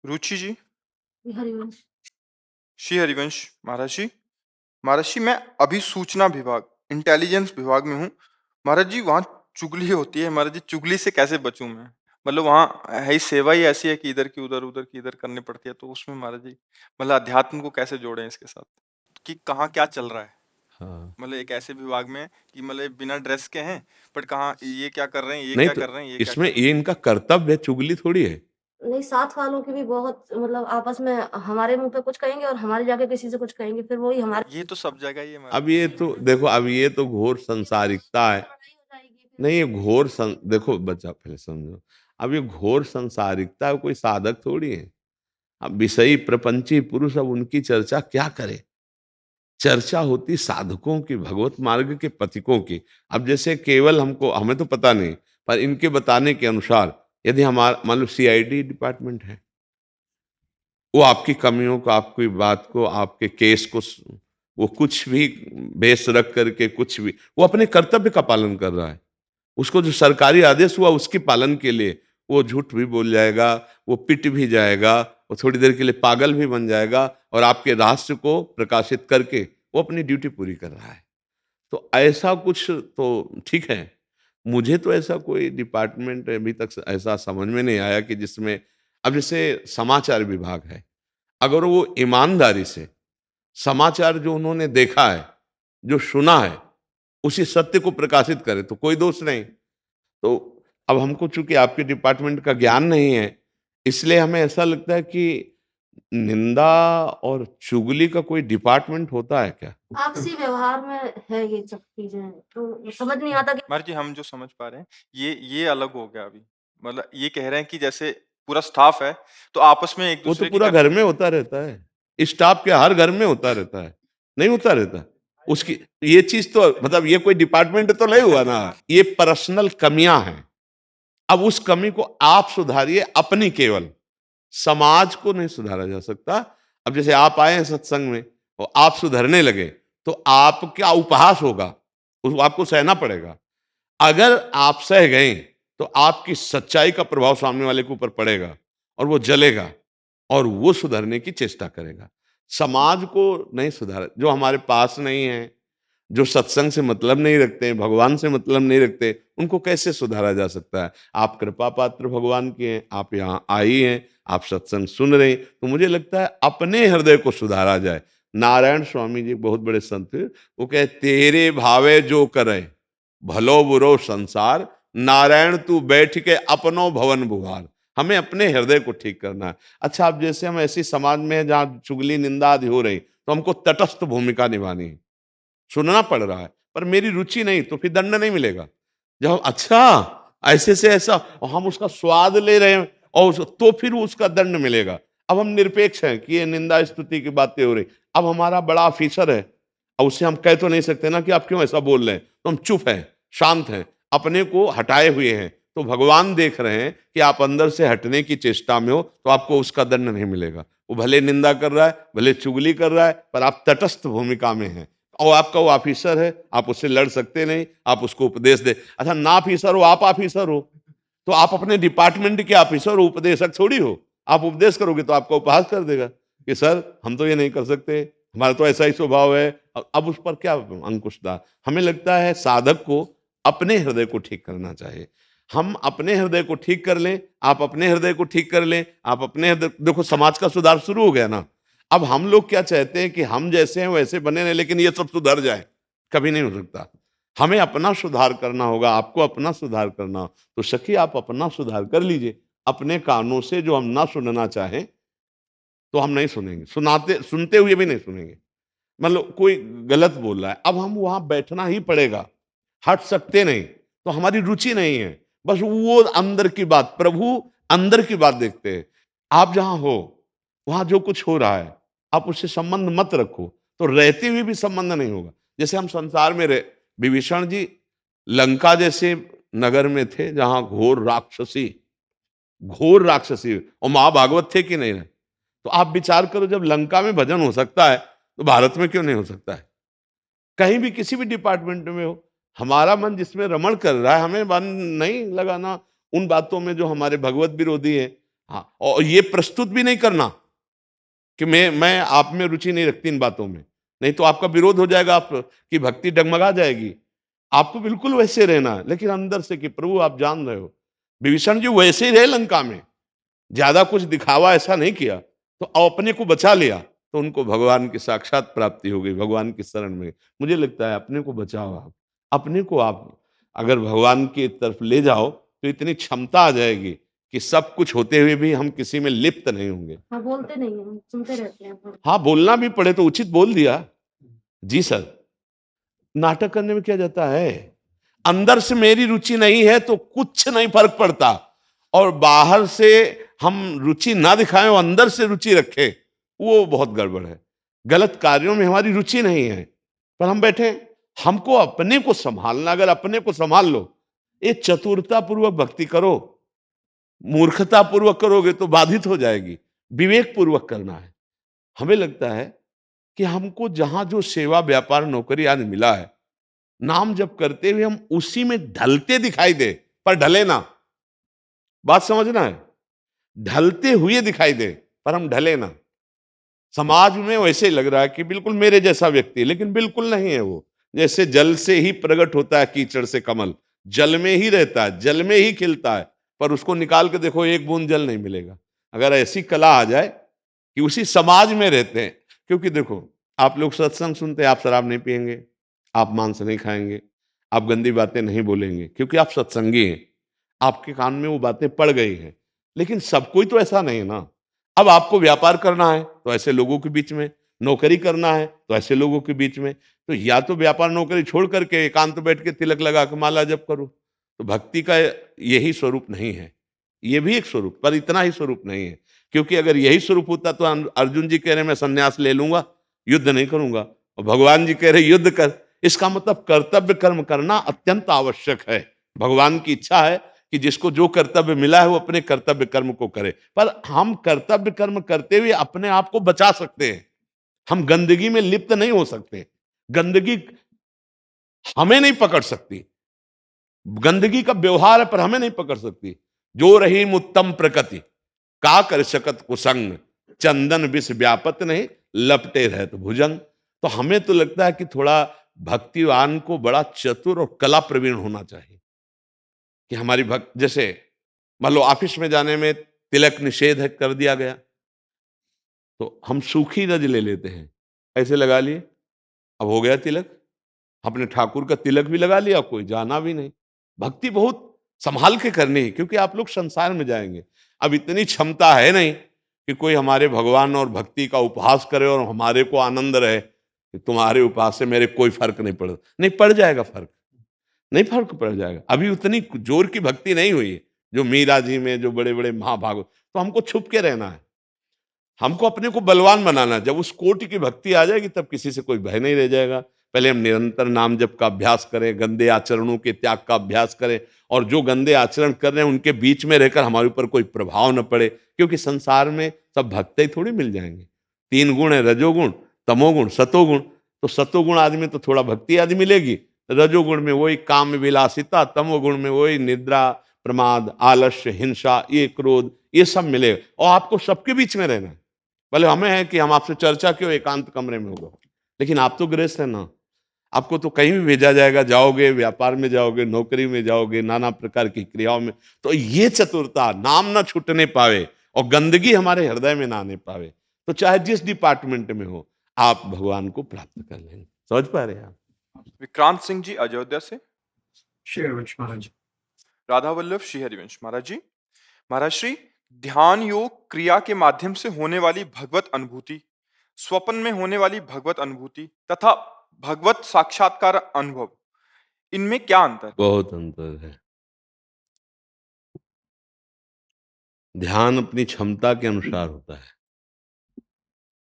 रुचि जी, हरिवंश। श्री हरिवंश महाराज जी। महाराज जी, मैं अभी सूचना विभाग, इंटेलिजेंस विभाग में हूँ। महाराज जी, वहाँ चुगली होती है। महाराज जी, चुगली से कैसे बचूं मैं? मतलब वहाँ है ही, सेवा ही ऐसी है कि इधर की उधर, उधर की इधर करनी पड़ती है। तो उसमें महाराज जी, मतलब अध्यात्म को कैसे जोड़ें इसके साथ, कि कहाँ क्या चल रहा है? हाँ। मतलब एक ऐसे विभाग में कि मतलब बिना ड्रेस के हैं, बट कहाँ ये क्या कर रहे हैं, ये नहीं क्या तो कर रहे हैं, ये क्या इसमें कर रहे ये हैं? इनका कर्तव्य है, चुगली थोड़ी है। नहीं, साथ वालों की भी बहुत मतलब आपस में हमारे मुँह पे कुछ कहेंगे और हमारे जाके किसी से कुछ कहेंगे, फिर वही हमारे ये तो सब जगह ही है महाराज अब जी। ये तो देखो, अब ये तो घोर संसारिकता है। लड़ाई हो जाएगी फिर। नहीं, ये देखो बच्चा, पहले समझो। अब ये घोर संसारिकता है, कोई साधक थोड़ी है। अब विषयी प्रपंची पुरुष, अब उनकी चर्चा क्या करे? चर्चा होती साधकों की, भगवत मार्ग के पथिकों की। अब जैसे केवल हमको, हमें तो पता नहीं, पर इनके बताने के अनुसार यदि हमारा मान लो सीआईडी डिपार्टमेंट है, वो आपकी कमियों को, आपकी बात को, आपके केस को वो कुछ भी बेस रख करके, कुछ भी वो अपने कर्तव्य का पालन कर रहा है। उसको जो सरकारी आदेश हुआ उसके पालन के लिए वो झूठ भी बोल जाएगा, वो पिट भी जाएगा, वो थोड़ी देर के लिए पागल भी बन जाएगा, और आपके रहस्य को प्रकाशित करके वो अपनी ड्यूटी पूरी कर रहा है। तो ऐसा कुछ तो ठीक है। मुझे तो ऐसा कोई डिपार्टमेंट अभी तक ऐसा समझ में नहीं आया कि जिसमें, अब जैसे समाचार विभाग है, अगर वो ईमानदारी से समाचार जो उन्होंने देखा है, जो सुना है, उसी सत्य को प्रकाशित करे तो कोई दोष नहीं। तो अब हमको चूंकि आपके डिपार्टमेंट का ज्ञान नहीं है, इसलिए हमें ऐसा लगता है कि निंदा और चुगली का कोई डिपार्टमेंट होता है क्या? आपसी व्यवहार में है ये सब चीज़ें, तो समझ नहीं आता कि महाराज जी, हम जो समझ पा रहे हैं, ये अलग हो गया अभी। मतलब ये कह रहे हैं कि जैसे पूरा स्टाफ है, तो आपस में एक वो तो दूसरे की पूरा घर करते में होता रहता है, स्टाफ के हर घर में होता रहता है, नहीं होता रहता? उसकी ये चीज तो, मतलब ये कोई डिपार्टमेंट तो नहीं हुआ ना, ये पर्सनल कमियां हैं। अब उस कमी को आप सुधारिए अपनी, केवल समाज को नहीं सुधारा जा सकता। अब जैसे आप आए हैं सत्संग में और आप सुधरने लगे, तो आपका उपहास होगा, उसको आपको सहना पड़ेगा। अगर आप सह गए तो आपकी सच्चाई का प्रभाव सामने वाले के ऊपर पड़ेगा, और वो जलेगा, और वो सुधरने की चेष्टा करेगा। समाज को नहीं सुधारा, जो हमारे पास नहीं है, जो सत्संग से मतलब नहीं रखते हैं, भगवान से मतलब नहीं रखते, उनको कैसे सुधारा जा सकता है? आप कृपा पात्र भगवान के हैं, आप यहाँ आई हैं, आप सत्संग सुन रहे हैं, तो मुझे लगता है अपने हृदय को सुधारा जाए। नारायण स्वामी जी बहुत बड़े संत थे, वो कहे तेरे भावे जो करे भलो बुरो संसार, नारायण तू बैठ के अपनो भवन बुहार। हमें अपने हृदय को ठीक करना है। अच्छा, अब जैसे हम ऐसी समाज में हैं जहाँ चुगली निंदा आदि हो रही, तो हमको तटस्थ भूमिका निभानी है, सुनना पड़ रहा है, पर मेरी रुचि नहीं, तो फिर दंड नहीं मिलेगा। जब हम अच्छा ऐसे से ऐसा और हम उसका स्वाद ले रहे हैं, और तो फिर उसका दंड मिलेगा। अब हम निरपेक्ष हैं कि ये निंदा स्तुति की बातें हो रही। अब हमारा बड़ा ऑफिसर है, अब उससे हम कह तो नहीं सकते ना कि आप क्यों ऐसा बोल रहे हैं, तो हम चुप हैं, शांत हैं, अपने को हटाए हुए हैं। तो भगवान देख रहे हैं कि आप अंदर से हटने की चेष्टा में हो, तो आपको उसका दंड नहीं मिलेगा। वो भले निंदा कर रहा है, भले चुगली कर रहा है, पर आप तटस्थ भूमिका में हैं, और आपका वो ऑफिसर है, आप उससे लड़ सकते नहीं, आप उसको उपदेश दे। अच्छा, ना ऑफिसर हो, आप ऑफिसर हो, तो आप अपने डिपार्टमेंट के ऑफिसर हो, उपदेशक थोड़ी हो। आप उपदेश करोगे तो आपका उपहास कर देगा कि सर हम तो ये नहीं कर सकते, हमारा तो ऐसा ही स्वभाव है। अब उस पर क्या अंकुश था? हमें लगता है साधक को अपने हृदय को ठीक करना चाहिए। हम अपने हृदय को ठीक कर लें, आप अपने हृदय को ठीक कर लें, आप अपने हृदय, देखो समाज का सुधार शुरू हो गया ना। अब हम लोग क्या चाहते हैं कि हम जैसे हैं वैसे बने रहे, लेकिन ये सब सुधर जाए, कभी नहीं हो सकता। हमें अपना सुधार करना होगा, आपको अपना सुधार करना हो। तो सखी, आप अपना सुधार कर लीजिए। अपने कानों से जो हम ना सुनना चाहें तो हम नहीं सुनेंगे, सुनाते सुनते हुए भी नहीं सुनेंगे। मतलब कोई गलत बोल रहा है, अब हम वहां बैठना ही पड़ेगा, हट सकते नहीं। तो हमारी रुचि नहीं है, बस वो अंदर की बात, प्रभु अंदर की बात देखते हैं। आप जहां हो, वहां जो कुछ हो रहा है, आप उससे संबंध मत रखो, तो रहते हुए भी संबंध नहीं होगा। जैसे हम संसार में रहे, विभीषण जी लंका जैसे नगर में थे जहां घोर राक्षसी, और महाभागवत थे कि नहीं रहे? तो आप विचार करो, जब लंका में भजन हो सकता है, तो भारत में क्यों नहीं हो सकता है? कहीं भी किसी भी डिपार्टमेंट में हो, हमारा मन जिसमें रमण कर रहा है, हमें मन नहीं लगाना उन बातों में जो हमारे भगवत विरोधी है। हाँ, और ये प्रस्तुत भी नहीं करना कि मैं आप में रुचि नहीं रखती इन बातों में, नहीं तो आपका विरोध हो जाएगा, आपकी भक्ति डगमगा जाएगी। आपको बिल्कुल वैसे रहना है, लेकिन अंदर से कि प्रभु आप जान रहे हो, विभीषण जी वैसे ही रहे लंका में, ज्यादा कुछ दिखावा ऐसा नहीं किया, तो अपने को बचा लिया, तो उनको भगवान की साक्षात प्राप्ति हो गई, भगवान की शरण में। मुझे लगता है अपने को बचाओ आप, अपने को आप अगर भगवान की तरफ ले जाओ तो इतनी क्षमता आ जाएगी कि सब कुछ होते हुए भी हम किसी में लिप्त नहीं होंगे। हाँ, बोलते नहीं हैं, सुनते रहते हैं। हाँ, बोलना भी पड़े तो उचित बोल दिया, जी सर। नाटक करने में क्या जाता है, अंदर से मेरी रुचि नहीं है तो कुछ नहीं फर्क पड़ता, और बाहर से हम रुचि ना दिखाएं और अंदर से रुचि रखें, वो बहुत गड़बड़ है। गलत कार्यों में हमारी रुचि नहीं है पर हम बैठे, हमको अपने को संभालना, अगर अपने को संभाल लो, ये चतुरता पूर्वक भक्ति करो, मूर्खता पूर्वक करोगे तो बाधित हो जाएगी, विवेक पूर्वक करना है। हमें लगता है कि हमको जहां जो सेवा व्यापार नौकरी आज मिला है, नाम जप करते हुए हम उसी में ढलते दिखाई दे, पर ढले ना, बात समझना है, ढलते हुए दिखाई दे पर हम ढले ना। समाज में वैसे ही लग रहा है कि बिल्कुल मेरे जैसा व्यक्ति, लेकिन बिल्कुल नहीं है वो। जैसे जल से ही प्रकट होता है कीचड़ से कमल, जल में ही रहता है, जल में ही खिलता है, पर उसको निकाल के देखो एक बूंद जल नहीं मिलेगा। अगर ऐसी कला आ जाए कि उसी समाज में रहते हैं, क्योंकि देखो आप लोग सत्संग सुनते हैं, आप शराब नहीं पिएंगे, आप मांस नहीं खाएंगे, आप गंदी बातें नहीं बोलेंगे, क्योंकि आप सत्संगी हैं, आपके कान में वो बातें पड़ गई हैं। लेकिन सब कोई तो ऐसा नहीं है ना। अब आपको व्यापार करना है तो ऐसे लोगों के बीच में, नौकरी करना है तो ऐसे लोगों के बीच में, तो या तो व्यापार नौकरी छोड़ करके एकांत बैठ के तिलक लगा के माला जप करो, तो भक्ति का यही स्वरूप नहीं है। ये भी एक स्वरूप, पर इतना ही स्वरूप नहीं है, क्योंकि अगर यही स्वरूप होता तो अर्जुन जी कह रहे मैं संन्यास ले लूंगा, युद्ध नहीं करूंगा, और भगवान जी कह रहे युद्ध कर। इसका मतलब कर्तव्य कर्म करना अत्यंत आवश्यक है। भगवान की इच्छा है कि जिसको जो कर्तव्य मिला है वो अपने कर्तव्य कर्म को करे, पर हम कर्तव्य कर्म करते हुए अपने आप को बचा सकते हैं। हम गंदगी में लिप्त नहीं हो सकते, गंदगी हमें नहीं पकड़ सकती, गंदगी का व्यवहार है पर हमें नहीं पकड़ सकती। जो रही उत्तम प्रकृति का कर सकत कुसंग, चंदन विष व्यापत नहीं लपटे रहे तो भुजंग। तो हमें तो लगता है कि थोड़ा भक्तिवान को बड़ा चतुर और कला प्रवीण होना चाहिए, कि हमारी भक्त, जैसे मान लो ऑफिस में जाने में तिलक निषेध है, कर दिया गया, तो हम सूखी रज ले लेते हैं, ऐसे लगा लिए, अब हो गया तिलक, अपने ठाकुर का तिलक भी लगा लिया, कोई जाना भी नहीं। भक्ति बहुत संभाल के करनी है, क्योंकि आप लोग संसार में जाएंगे। अब इतनी क्षमता है नहीं कि कोई हमारे भगवान और भक्ति का उपहास करे और हमारे को आनंद रहे कि तुम्हारे उपहास से मेरे कोई फर्क नहीं पड़ता। नहीं पड़ जाएगा फर्क, नहीं फर्क पड़ जाएगा। अभी उतनी जोर की भक्ति नहीं हुई है जो मीरा जी में, जो बड़े बड़े महाभागवत। तो हमको छुप के रहना है, हमको अपने को बलवान बनाना है। जब उस कोटि की भक्ति आ जाएगी तब किसी से कोई भय नहीं रह जाएगा। पहले हम निरंतर नाम जप का अभ्यास करें, गंदे आचरणों के त्याग का अभ्यास करें, और जो गंदे आचरण कर रहे हैं उनके बीच में रहकर हमारे ऊपर कोई प्रभाव न पड़े, क्योंकि संसार में सब भक्त ही थोड़ी मिल जाएंगे। 3 गुण है, रजोगुण, तमोगुण, सतोगुण। तो सतोगुण आदमी तो थोड़ा भक्ति आदि मिलेगी, रजोगुण में वही काम विलासिता, तमोगुण में वही निद्रा, प्रमाद, आलस्य, हिंसा, ये क्रोध, ये सब मिलेगा। और आपको सबके बीच में रहना है। भले हमें है कि हम आपसे चर्चा क्यों एकांत कमरे में होगा, लेकिन आप तो गृहस्थ है ना, आपको तो कहीं भी भेजा जाएगा, जाओगे व्यापार में जाओगे, नौकरी में जाओगे, नाना प्रकार की क्रियाओं में। तो ये चतुरता, नाम ना छूटने पावे और गंदगी हमारे हृदय में ना आने पावे, तो चाहे जिस डिपार्टमेंट में हो आप भगवान को प्राप्त कर लेंगे। समझ पा रहे हैं आप? विक्रांत सिंह जी अयोध्या से। श्री हरिवंश महाराज। राधा वल्लभ श्री हरिवंश महाराज जी। महाराज श्री, ध्यान योग क्रिया के माध्यम से होने वाली भगवत अनुभूति, स्वप्न में होने वाली भगवत अनुभूति तथा भगवत साक्षात्कार अनुभव, इनमें क्या अंतर है? बहुत अंतर है। ध्यान अपनी क्षमता के अनुसार होता है,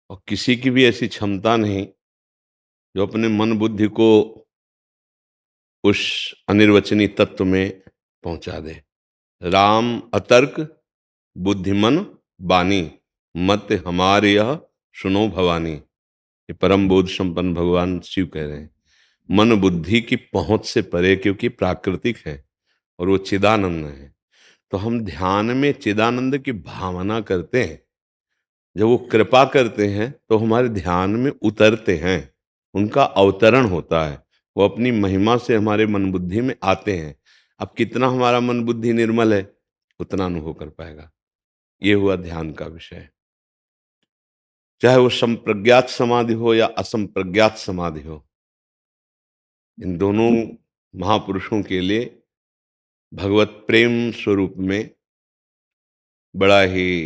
और किसी की भी ऐसी क्षमता नहीं जो अपने मन बुद्धि को उस अनिर्वचनीय तत्व में पहुंचा दे। राम अतर्क बुद्धिमन बानी, मत हमारे यह सुनो भवानी। ये परम बोध संपन्न भगवान शिव कह रहे हैं। मन बुद्धि की पहुंच से परे, क्योंकि प्राकृतिक है और वो चिदानंद है। तो हम ध्यान में चिदानंद की भावना करते हैं, जब वो कृपा करते हैं तो हमारे ध्यान में उतरते हैं, उनका अवतरण होता है, वो अपनी महिमा से हमारे मन बुद्धि में आते हैं। अब कितना हमारा मन बुद्धि निर्मल है उतना अनुभव कर पाएगा। ये हुआ ध्यान का विषय। चाहे वो संप्रज्ञात समाधि हो या असंप्रज्ञात समाधि हो, इन दोनों महापुरुषों के लिए भगवत प्रेम स्वरूप में बड़ा ही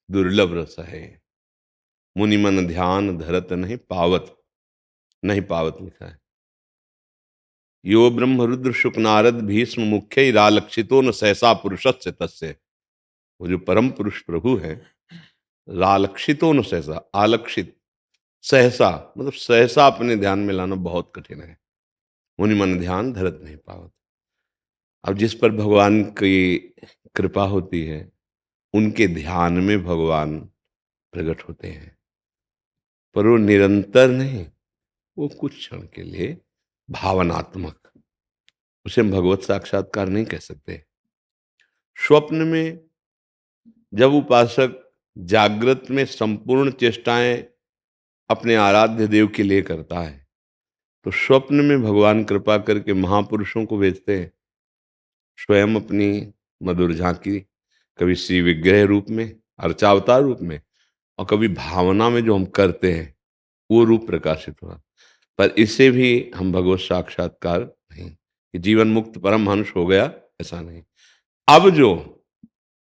दुर्लभ रस है। मुनि मन ध्यान धरत नहीं पावत, नहीं पावत लिखा है। यो ब्रह्म रुद्र शुक नारद भीष्म मुख्य रालक्षितो न सहसा पुरुषस्य तस्य। वो जो परम पुरुष प्रभु है, रालक्षितो न सहसा, आलक्षित, सहसा मतलब सहसा अपने ध्यान में लाना बहुत कठिन है। मुनि मन ध्यान धरत नहीं पावत। अब जिस पर भगवान की कृपा होती है उनके ध्यान में भगवान प्रकट होते हैं, पर वो निरंतर नहीं, वो कुछ क्षण के लिए भावनात्मक, उसे हम भगवत साक्षात्कार नहीं कह सकते। स्वप्न में जब उपासक जागृत में संपूर्ण चेष्टाएं अपने आराध्य देव के लिए करता है, तो स्वप्न में भगवान कृपा करके महापुरुषों को भेजते हैं, स्वयं अपनी मधुर झांकी, कभी श्री विग्रह रूप में, अर्चावतार रूप में, और कभी भावना में जो हम करते हैं वो रूप प्रकाशित हुआ। पर इससे भी हम भगवत साक्षात्कार नहीं कि जीवन मुक्त परमहंस हो गया, ऐसा नहीं। अब जो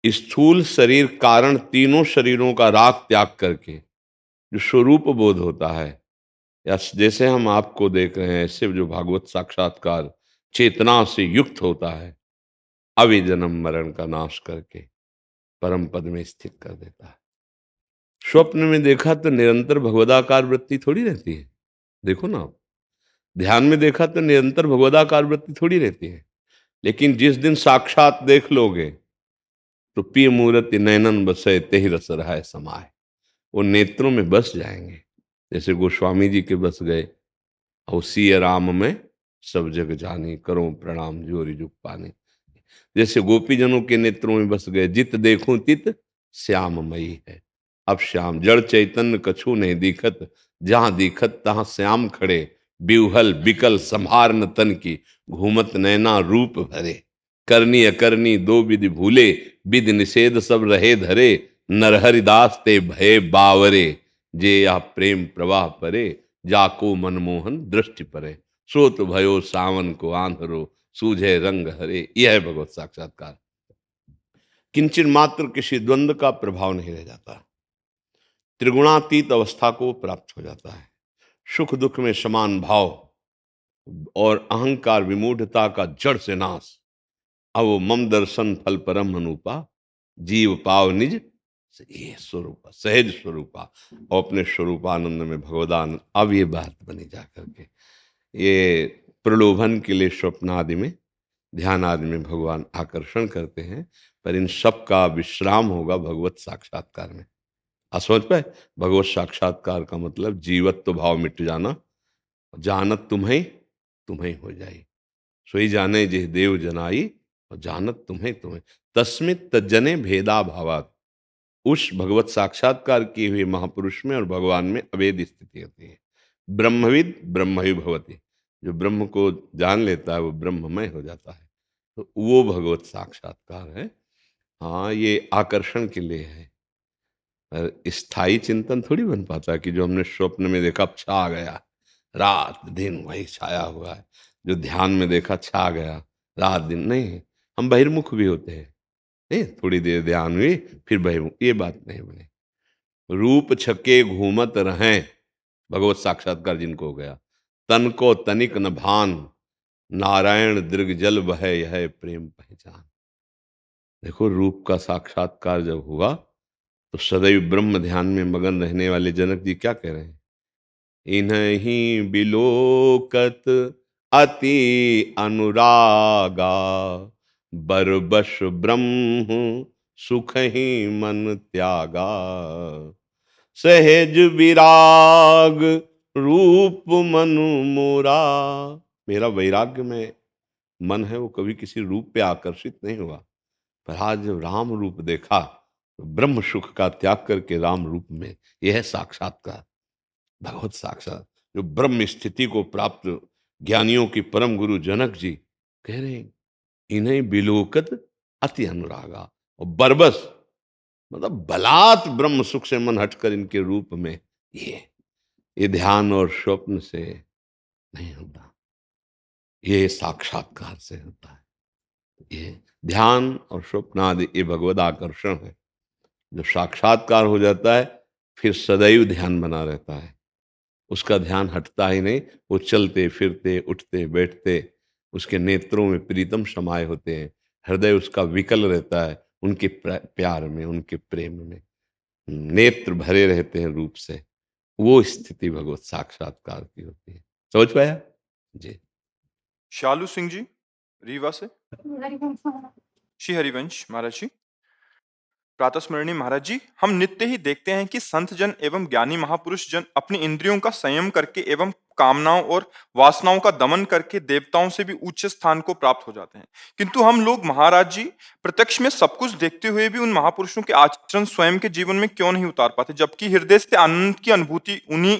स्थूल शरीर कारण तीनों शरीरों का राग त्याग करके जो स्वरूप बोध होता है, या जैसे हम आपको देख रहे हैं ऐसे जो भागवत साक्षात्कार चेतना से युक्त होता है, अब ये जन्म मरण का नाश करके परम पद में स्थित कर देता है। स्वप्न में देखा तो निरंतर भगवदाकार वृत्ति थोड़ी रहती है, देखो ना आप। ध्यान में देखा तो निरंतर भगवदाकार वृत्ति थोड़ी रहती है, लेकिन जिस दिन साक्षात देख लोगे तो पिय मूर्ति नैनन बसे तेहि रस रहाय समाय, वो नेत्रों में बस जाएंगे। जैसे गोस्वामी जी के बस गए, और सिय राम में सब जग जानी, करो प्रणाम जोरी जुग पानी। जैसे गोपीजनों के नेत्रों में बस गए, जित देखूं तित श्याममयी है। अब श्याम जड़ चैतन्य कछु नहीं दिखत, जहां दिखत तहां श्याम खड़े, बिउहल बिकल संभार न तन की, घूमत नैना रूप भरे, करनी अकरनी दो विधि भूले, विध निषेध सब रहे धरे, नरहरिदास ते भय बावरे, जे या प्रेम प्रवाह परे, जाको मनमोहन दृष्टि परे, सोत भयो सावन को आंधरो, सूझे रंग हरे। यह है भगवत साक्षात्कार। किंचन मात्र किसी द्वंद्व का प्रभाव नहीं रह जाता, त्रिगुणातीत अवस्था को प्राप्त हो जाता है। सुख दुख में समान भाव और अहंकार विमूढ़ता का जड़ से नाश। अब वो मम दर्शन फल परम अनुपा, जीव पाव निज ये स्वरूप सहज स्वरूपा, और अपने स्वरूपानंद में भगवदानंद। अब ये बात बनी जा करके, ये प्रलोभन के लिए स्वप्न आदि में, ध्यान आदि में भगवान आकर्षण करते हैं, पर इन सब का विश्राम होगा भगवत साक्षात्कार में। आप समझ पाए, भगवत साक्षात्कार का मतलब जीवत्व भाव मिट जाना, जानत तुम्हें तुम्हें हो जाई, सोई जाने जिह देव जनाई, और जानत तुम्हें तुम्हें, तस्मित तज्जने भेदा भावात। उस भगवत साक्षात्कार किए हुए महापुरुष में और भगवान में अभेद स्थिति होती है। ब्रह्मविद ब्रह्महि भवति, जो ब्रह्म को जान लेता है वो ब्रह्ममय हो जाता है, तो वो भगवत साक्षात्कार है। हाँ, ये आकर्षण के लिए है, स्थायी चिंतन थोड़ी बन पाता कि जो हमने स्वप्न में देखा छा गया, रात दिन वही छाया हुआ है। जो ध्यान में देखा छा गया, रात दिन नहीं। हम बहिर्मुख भी होते हैं, नहीं, थोड़ी देर ध्यान हुई फिर बहिर्मुख, ये बात नहीं बने। रूप छके घूमत रहें, भगवत साक्षात्कार जिनको हो गया, तन को तनिक न भान, नारायण दृग जल बहे यह प्रेम पहचान। देखो, रूप का साक्षात्कार जब हुआ तो सदैव ब्रह्म ध्यान में मगन रहने वाले जनक जी क्या कह रहे हैं? इन्हीं बिलोकत अति अनुरागा, बरबस ब्रह्म सुख ही मन त्यागा, सहज विराग रूप मनु मोरा। मेरा वैराग्य में मन है वो कभी किसी रूप पे आकर्षित नहीं हुआ, पर आज जब राम रूप देखा तो ब्रह्म सुख का त्याग करके राम रूप में, यह है साक्षात्कार, भगवत साक्षात। जो ब्रह्म स्थिति को प्राप्त ज्ञानियों की परम गुरु जनक जी कह रहे हैं, इन्हें बिलोकत अति अनुरागा, और बरबस मतलब बलात् ब्रह्म सुख से मन हटकर इनके रूप में, ये ध्यान और स्वप्न से नहीं होता, ये साक्षात्कार से होता है। ये ध्यान और स्वप्न आदि ये भगवद आकर्षण है। जब साक्षात्कार हो जाता है फिर सदैव ध्यान बना रहता है, उसका ध्यान हटता ही नहीं। वो चलते फिरते उठते बैठते उसके नेत्रों में प्रीतम समाये होते हैं, हृदय उसका विकल रहता है उनके प्यार में, उनके प्रेम में, नेत्र भरे रहते हैं रूप से। वो स्थिति भगवत साक्षात्कार की होती है। समझ पाया जी? शालू सिंह जी रीवा से। श्री हरिवंश महाराज जी, प्रातस्मरणीय महाराज जी, हम नित्य ही देखते हैं कि संत जन एवं ज्ञानी महापुरुष जन अपनी इंद्रियों का संयम करके एवं कामनाओं और वासनाओं का दमन करके देवताओं से भी उच्च स्थान को प्राप्त हो जाते हैं, किंतु हम लोग महाराज जी प्रत्यक्ष में सब कुछ देखते हुए भी उन महापुरुषों के आचरण स्वयं के जीवन में क्यों नहीं उतार पाते, जबकि हृदय से आनंद की अनुभूति उन्हीं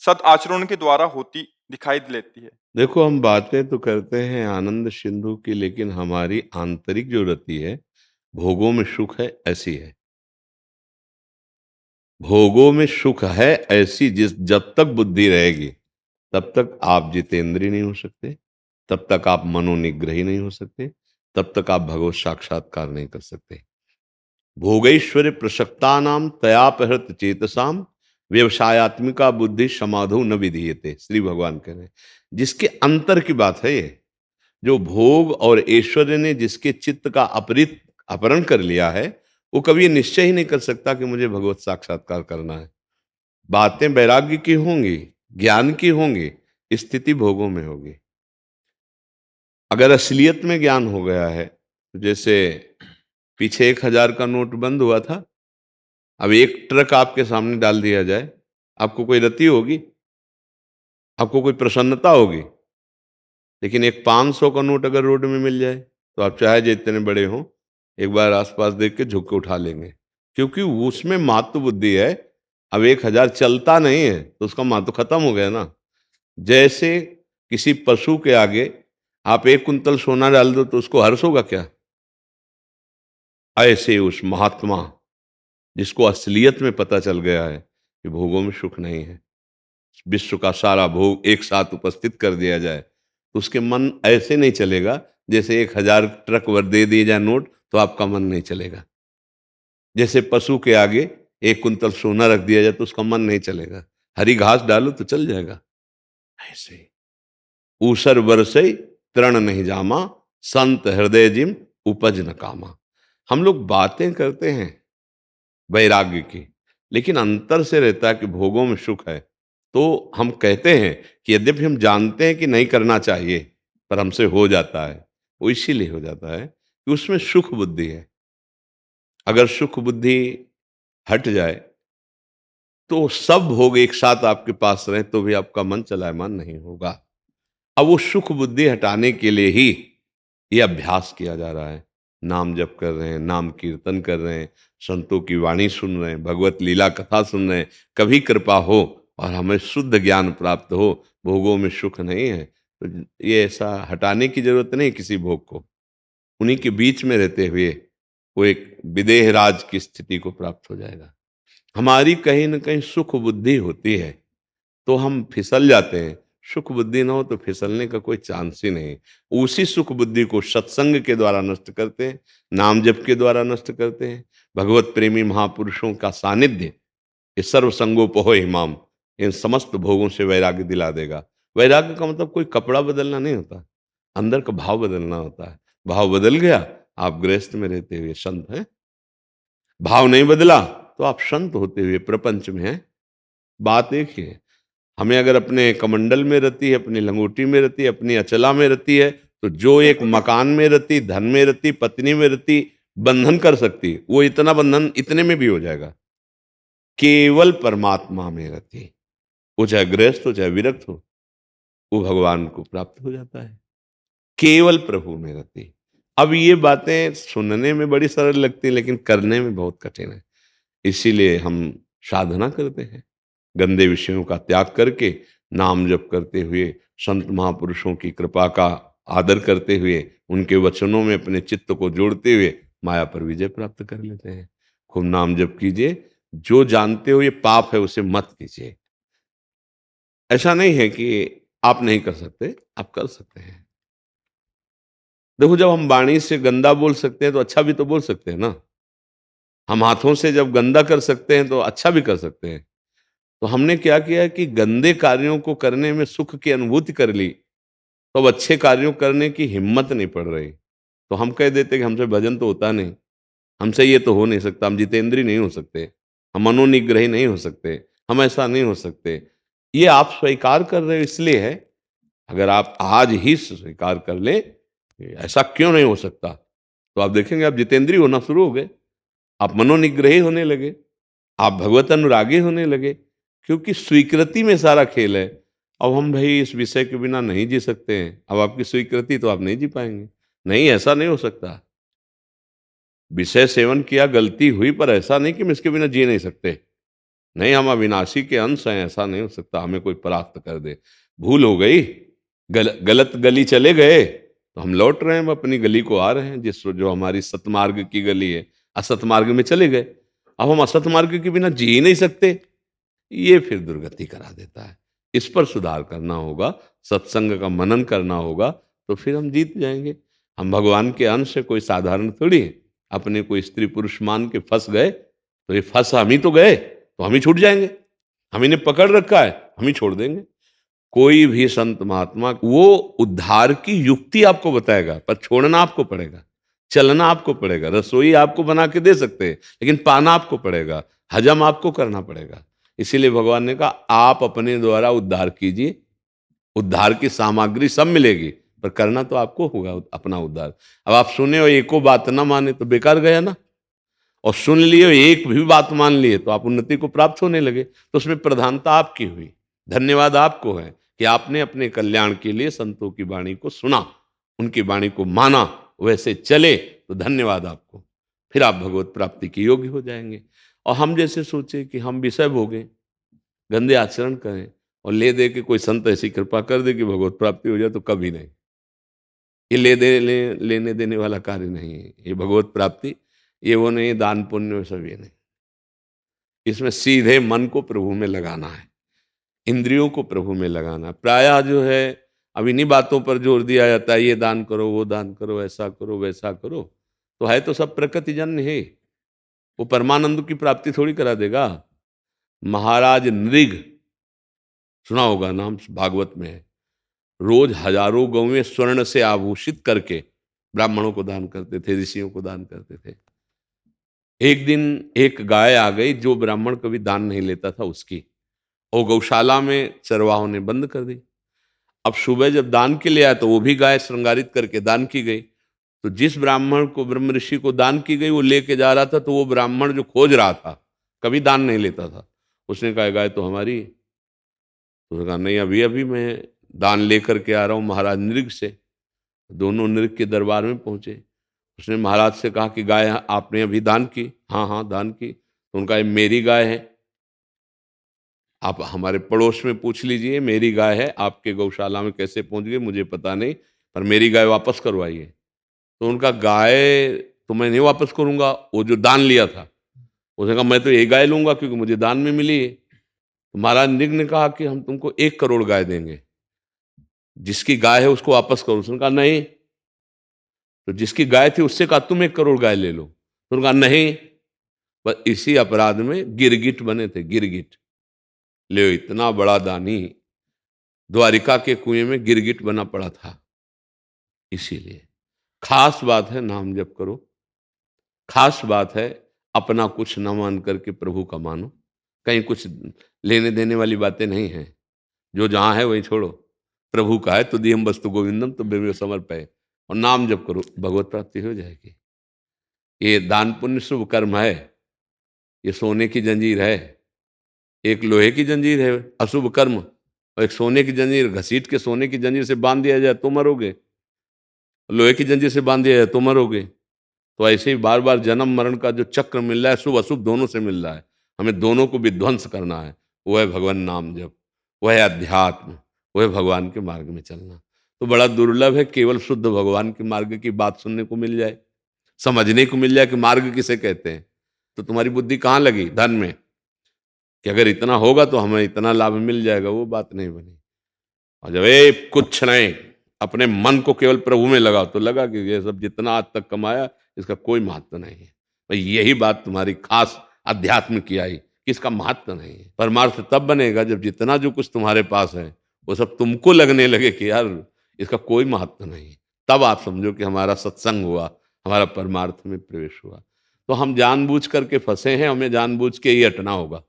सत आचरण के द्वारा होती दिखाई लेती है। देखो, हम बातें तो करते हैं आनंद सिंधु की, लेकिन हमारी आंतरिक जो रति है, भोगों में सुख है ऐसी है, भोगों में सुख है ऐसी, जब तक बुद्धि रहेगी तब तक आप जितेंद्रिय नहीं हो सकते, तब तक आप मनोनिग्रही नहीं हो सकते, तब तक आप भगवत साक्षात्कार नहीं कर सकते। भोगैश्वर्य प्रसक्ता नाम तयापहृत चेतसाम व्यवसायत्मिका बुद्धि समाधो न विधीयते, श्री भगवान कह रहे हैं। जिसके अंतर की बात है ये, जो भोग और ऐश्वर्य ने जिसके चित्त का अपहरण कर लिया है, वो कभी निश्चय ही नहीं कर सकता कि मुझे भगवत साक्षात्कार करना है। बातें वैराग्य की होंगी, ज्ञान की होंगी, स्थिति भोगों में होगी। अगर असलियत में ज्ञान हो गया है, तो जैसे पीछे 1000 का नोट बंद हुआ था, अब एक ट्रक आपके सामने डाल दिया जाए, आपको कोई रति होगी, आपको कोई प्रसन्नता होगी। लेकिन एक 500 का नोट अगर रोड में मिल जाए तो आप चाहे जितने बड़े हों, एक बार आसपास देख के झुक के उठा लेंगे, क्योंकि उसमें महत्व बुद्धि है। अब 1000 चलता नहीं है तो उसका महत्व खत्म हो गया ना। जैसे किसी पशु के आगे आप 1 कुंतल सोना डाल दो तो उसको हर्ष होगा क्या? ऐसे उस महात्मा जिसको असलियत में पता चल गया है कि भोगों में सुख नहीं है, विश्व का सारा भोग एक साथ उपस्थित कर दिया जाए तो उसके मन ऐसे नहीं चलेगा जैसे 1000 ट्रक वर दे दिए जाए नोट तो आपका मन नहीं चलेगा। जैसे पशु के आगे 1 कुंतल सोना रख दिया जाए तो उसका मन नहीं चलेगा, हरी घास डालो तो चल जाएगा। ऐसे ऊसर बरसई तृण नहीं जामा, संत हृदय जिम उपज न कामा। हम लोग बातें करते हैं वैराग्य की, लेकिन अंतर से रहता है कि भोगों में सुख है, तो हम कहते हैं कि यद्यपि हम जानते हैं कि नहीं करना चाहिए, पर हमसे हो जाता है। वो इसीलिए हो जाता है कि उसमें सुख बुद्धि है। अगर सुख बुद्धि हट जाए तो सब भोग एक साथ आपके पास रहे तो भी आपका मन चलायमान नहीं होगा। अब वो सुख बुद्धि हटाने के लिए ही ये अभ्यास किया जा रहा है। नाम जप कर रहे हैं, नाम कीर्तन कर रहे हैं, संतों की वाणी सुन रहे हैं, भगवत लीला कथा सुन रहे हैं। कभी कृपा हो और हमें शुद्ध ज्ञान प्राप्त हो, भोगों में सुख नहीं है, तो ये ऐसा हटाने की जरूरत नहीं किसी भोग को। उन्हीं के बीच में रहते हुए वो एक विदेह राज की स्थिति को प्राप्त हो जाएगा। हमारी कहीं न कहीं सुख बुद्धि होती है तो हम फिसल जाते हैं, सुख बुद्धि ना हो तो फिसलने का कोई चांस ही नहीं। उसी सुख बुद्धि को सत्संग के द्वारा नष्ट करते हैं, नाम जप के द्वारा नष्ट करते हैं। भगवत प्रेमी महापुरुषों का सानिध्य, ये सर्व संगोपहो हिमाम, इन समस्त भोगों से वैराग्य दिला देगा। वैराग्य का मतलब कोई कपड़ा बदलना नहीं होता, अंदर का भाव बदलना होता है। भाव बदल गया, आप गृहस्थ में रहते हुए संत हैं। भाव नहीं बदला तो आप संत होते हुए प्रपंच में हैं। बात एक ही है। हमें अगर अपने कमंडल में रहती है, अपनी लंगोटी में रहती है, अपनी अचला में रहती है, तो जो एक मकान में रहती, धन में रहती, पत्नी में रहती, बंधन कर सकती, वो इतना बंधन इतने में भी हो जाएगा। केवल परमात्मा में रहती, वो चाहे गृहस्थ हो चाहे विरक्त हो, वो भगवान को प्राप्त हो जाता है। केवल प्रभु में रहती। अब ये बातें सुनने में बड़ी सरल लगती है लेकिन करने में बहुत कठिन है। इसीलिए हम साधना करते हैं, गंदे विषयों का त्याग करके नाम जप करते हुए, संत महापुरुषों की कृपा का आदर करते हुए, उनके वचनों में अपने चित्त को जोड़ते हुए माया पर विजय प्राप्त कर लेते हैं। खूब नाम जप कीजिए, जो जानते हो ये पाप है उसे मत कीजिए। ऐसा नहीं है कि आप नहीं कर सकते, आप कर सकते हैं। देखो, जब हम वाणी से गंदा बोल सकते हैं तो अच्छा भी तो बोल सकते हैं ना। हम हाथों से जब गंदा कर सकते हैं तो अच्छा भी कर सकते हैं। तो हमने क्या किया कि गंदे कार्यों को करने में सुख की अनुभूति कर ली, तो अब अच्छे कार्यों करने की हिम्मत नहीं पड़ रही। तो हम कह देते कि हमसे भजन तो होता नहीं, हमसे ये तो हो नहीं सकता, हम जितेंद्रीय नहीं हो सकते, हम मनोनिग्रही नहीं हो सकते, हम ऐसा नहीं हो सकते। ये आप स्वीकार कर रहे हो इसलिए है। अगर आप आज ही स्वीकार कर ले कि ऐसा क्यों नहीं हो सकता, तो आप देखेंगे आप जितेंद्रीय होना शुरू हो गए, आप मनोनिग्रही होने लगे, आप भगवत अनुरागी होने लगे, क्योंकि स्वीकृति में सारा खेल है। अब हम भाई इस विषय के बिना नहीं जी सकते हैं, अब आपकी स्वीकृति तो आप नहीं जी पाएंगे। नहीं, ऐसा नहीं हो सकता। विषय सेवन किया, गलती हुई, पर ऐसा नहीं कि हम इसके बिना जी नहीं सकते। नहीं, हम अविनाशी के अंश हैं, ऐसा नहीं हो सकता हमें कोई परास्त कर दे। भूल हो गई, गलत गली चले गए तो हम लौट रहे हैं, हम अपनी गली को आ रहे हैं, जिस जो हमारी सतमार्ग की गली है। असत मार्ग में चले गए, अब हम असत मार्ग के बिना जी ही नहीं सकते। ये फिर दुर्गति करा देता है। इस पर सुधार करना होगा, सत्संग का मनन करना होगा, तो फिर हम जीत जाएंगे। हम भगवान के अंश से कोई साधारण थोड़ी हैं। अपने कोई स्त्री पुरुष मान के फंस गए तो ये फंस हम ही तो गए, तो हम ही छूट जाएंगे। हम इन्हें पकड़ रखा है, हम ही छोड़ देंगे। कोई भी संत महात्मा वो उद्धार की युक्ति आपको बताएगा, पर छोड़ना आपको पड़ेगा, चलना आपको पड़ेगा। रसोई आपको बना के दे सकते हैं, लेकिन पाना आपको पड़ेगा, हजम आपको करना पड़ेगा। इसीलिए भगवान ने कहा आप अपने द्वारा उद्धार कीजिए, उद्धार की सामग्री सब मिलेगी, पर करना तो आपको होगा अपना उद्धार। अब आप सुने और एको बात ना माने तो बेकार गया ना, और सुन लिए और एक भी बात मान लिए तो आप उन्नति को प्राप्त होने लगे। तो उसमें प्रधानता आपकी हुई। धन्यवाद आपको है कि आपने अपने कल्याण के लिए संतों की वाणी को सुना, उनकी वाणी को माना, वैसे चले, तो धन्यवाद आपको। फिर आप भगवत प्राप्ति के योग्य हो जाएंगे। और हम जैसे सोचे कि हम विषय भोगें, गंदे आचरण करें और ले दे के कोई संत ऐसी कृपा कर दे कि भगवत प्राप्ति हो जाए, तो कभी नहीं। ये लेने देने वाला कार्य नहीं है। ये भगवत प्राप्ति, ये वो नहीं, दान पुण्य सब ये नहीं। इसमें सीधे मन को प्रभु में लगाना है, इंद्रियों को प्रभु में लगाना है। प्रायः जो है अब इन्हीं बातों पर जोर दिया जाता है, ये दान करो, वो दान करो, ऐसा करो, वैसा करो, तो है तो सब प्रकृति जन्य है। वो परमानंद की प्राप्ति थोड़ी करा देगा। महाराज नृग, सुना होगा नाम, भागवत में है। रोज हजारों गौवें स्वर्ण से आभूषित करके ब्राह्मणों को दान करते थे, ऋषियों को दान करते थे। एक दिन एक गाय आ गई जो ब्राह्मण कभी दान नहीं लेता था उसकी, और गौशाला में चरवाहों ने बंद कर दी। अब सुबह जब दान के लिए आया तो वो भी गाय श्रृंगारित करके दान की गई। तो जिस ब्राह्मण को, ब्रह्म ऋषि को दान की गई, वो लेके जा रहा था, तो वो ब्राह्मण जो खोज रहा था, कभी दान नहीं लेता था, उसने कहा गाय तो हमारी है। तो उसने कहा नहीं, अभी अभी मैं दान लेकर के आ रहा हूँ महाराज नृग से। दोनों नृग के दरबार में पहुंचे। उसने महाराज से कहा कि गाय आपने अभी दान की? हाँ हाँ दान की। तो उनका ये मेरी गाय है, आप हमारे पड़ोस में पूछ लीजिए, मेरी गाय है, आपके गौशाला में कैसे पहुंच गई मुझे पता नहीं, पर मेरी गाय वापस करवाइए। तो उनका गाय तो मैं नहीं वापस करूंगा, वो जो दान लिया था। उसने कहा मैं तो ये गाय लूंगा क्योंकि मुझे दान में मिली है। तो महाराज नृग ने कहा कि हम तुमको 1 करोड़ गाय देंगे, जिसकी गाय है उसको वापस करो। उसने कहा नहीं। तो जिसकी गाय थी उससे कहा तुम 1 करोड़ गाय ले लो। तो उन्होंने कहा नहीं। बस इसी अपराध में गिरगिट बने थे, गिरगिट। ले, इतना बड़ा दानी द्वारिका के कुएं में गिरगिट बना पड़ा था। इसीलिए खास बात है नाम जप करो, खास बात है अपना कुछ न मान करके प्रभु का मानो। कहीं कुछ लेने देने वाली बातें नहीं हैं, जो जहां है वहीं छोड़ो। प्रभु का है तो दियम वस्तु गोविंदम तो बेमे समर्पय, और नाम जप करो, भगवत प्राप्ति हो जाएगी। ये दान पुण्य शुभ कर्म है, ये सोने की जंजीर है। एक लोहे की जंजीर है अशुभ कर्म, और एक सोने की जंजीर, घसीट के सोने की जंजीर से बांध दिया जाए तो मरोगे। लोहे की जंजीर से बांध दिया है तो मरोगे। तो ऐसे ही बार बार जन्म मरण का जो चक्र मिल रहा है, शुभ अशुभ दोनों से मिल रहा है, हमें दोनों को विध्वंस करना है। वो है भगवान नाम जप, वह है अध्यात्म, वह है भगवान के मार्ग में चलना। तो बड़ा दुर्लभ है केवल शुद्ध भगवान के मार्ग की बात सुनने को मिल जाए, समझने को मिल जाए कि मार्ग किसे कहते हैं। तो तुम्हारी बुद्धि कहाँ लगी? धन में, कि अगर इतना होगा तो हमें इतना लाभ मिल जाएगा, वो बात नहीं बनी। और जब ए कुछ नहीं, अपने मन को केवल प्रभु में लगाओ, तो लगा कि ये सब जितना आज तक कमाया इसका कोई महत्व नहीं है। भाई यही बात तुम्हारी खास अध्यात्म की आई कि इसका महत्व नहीं है। परमार्थ तब बनेगा जब जितना जो कुछ तुम्हारे पास है वो सब तुमको लगने लगे कि यार इसका कोई महत्व नहीं है। तब आप समझो कि हमारा सत्संग हुआ, हमारा परमार्थ में प्रवेश हुआ। तो हम जानबूझ करके फंसे हैं, हमें जानबूझ के ही हटना होगा।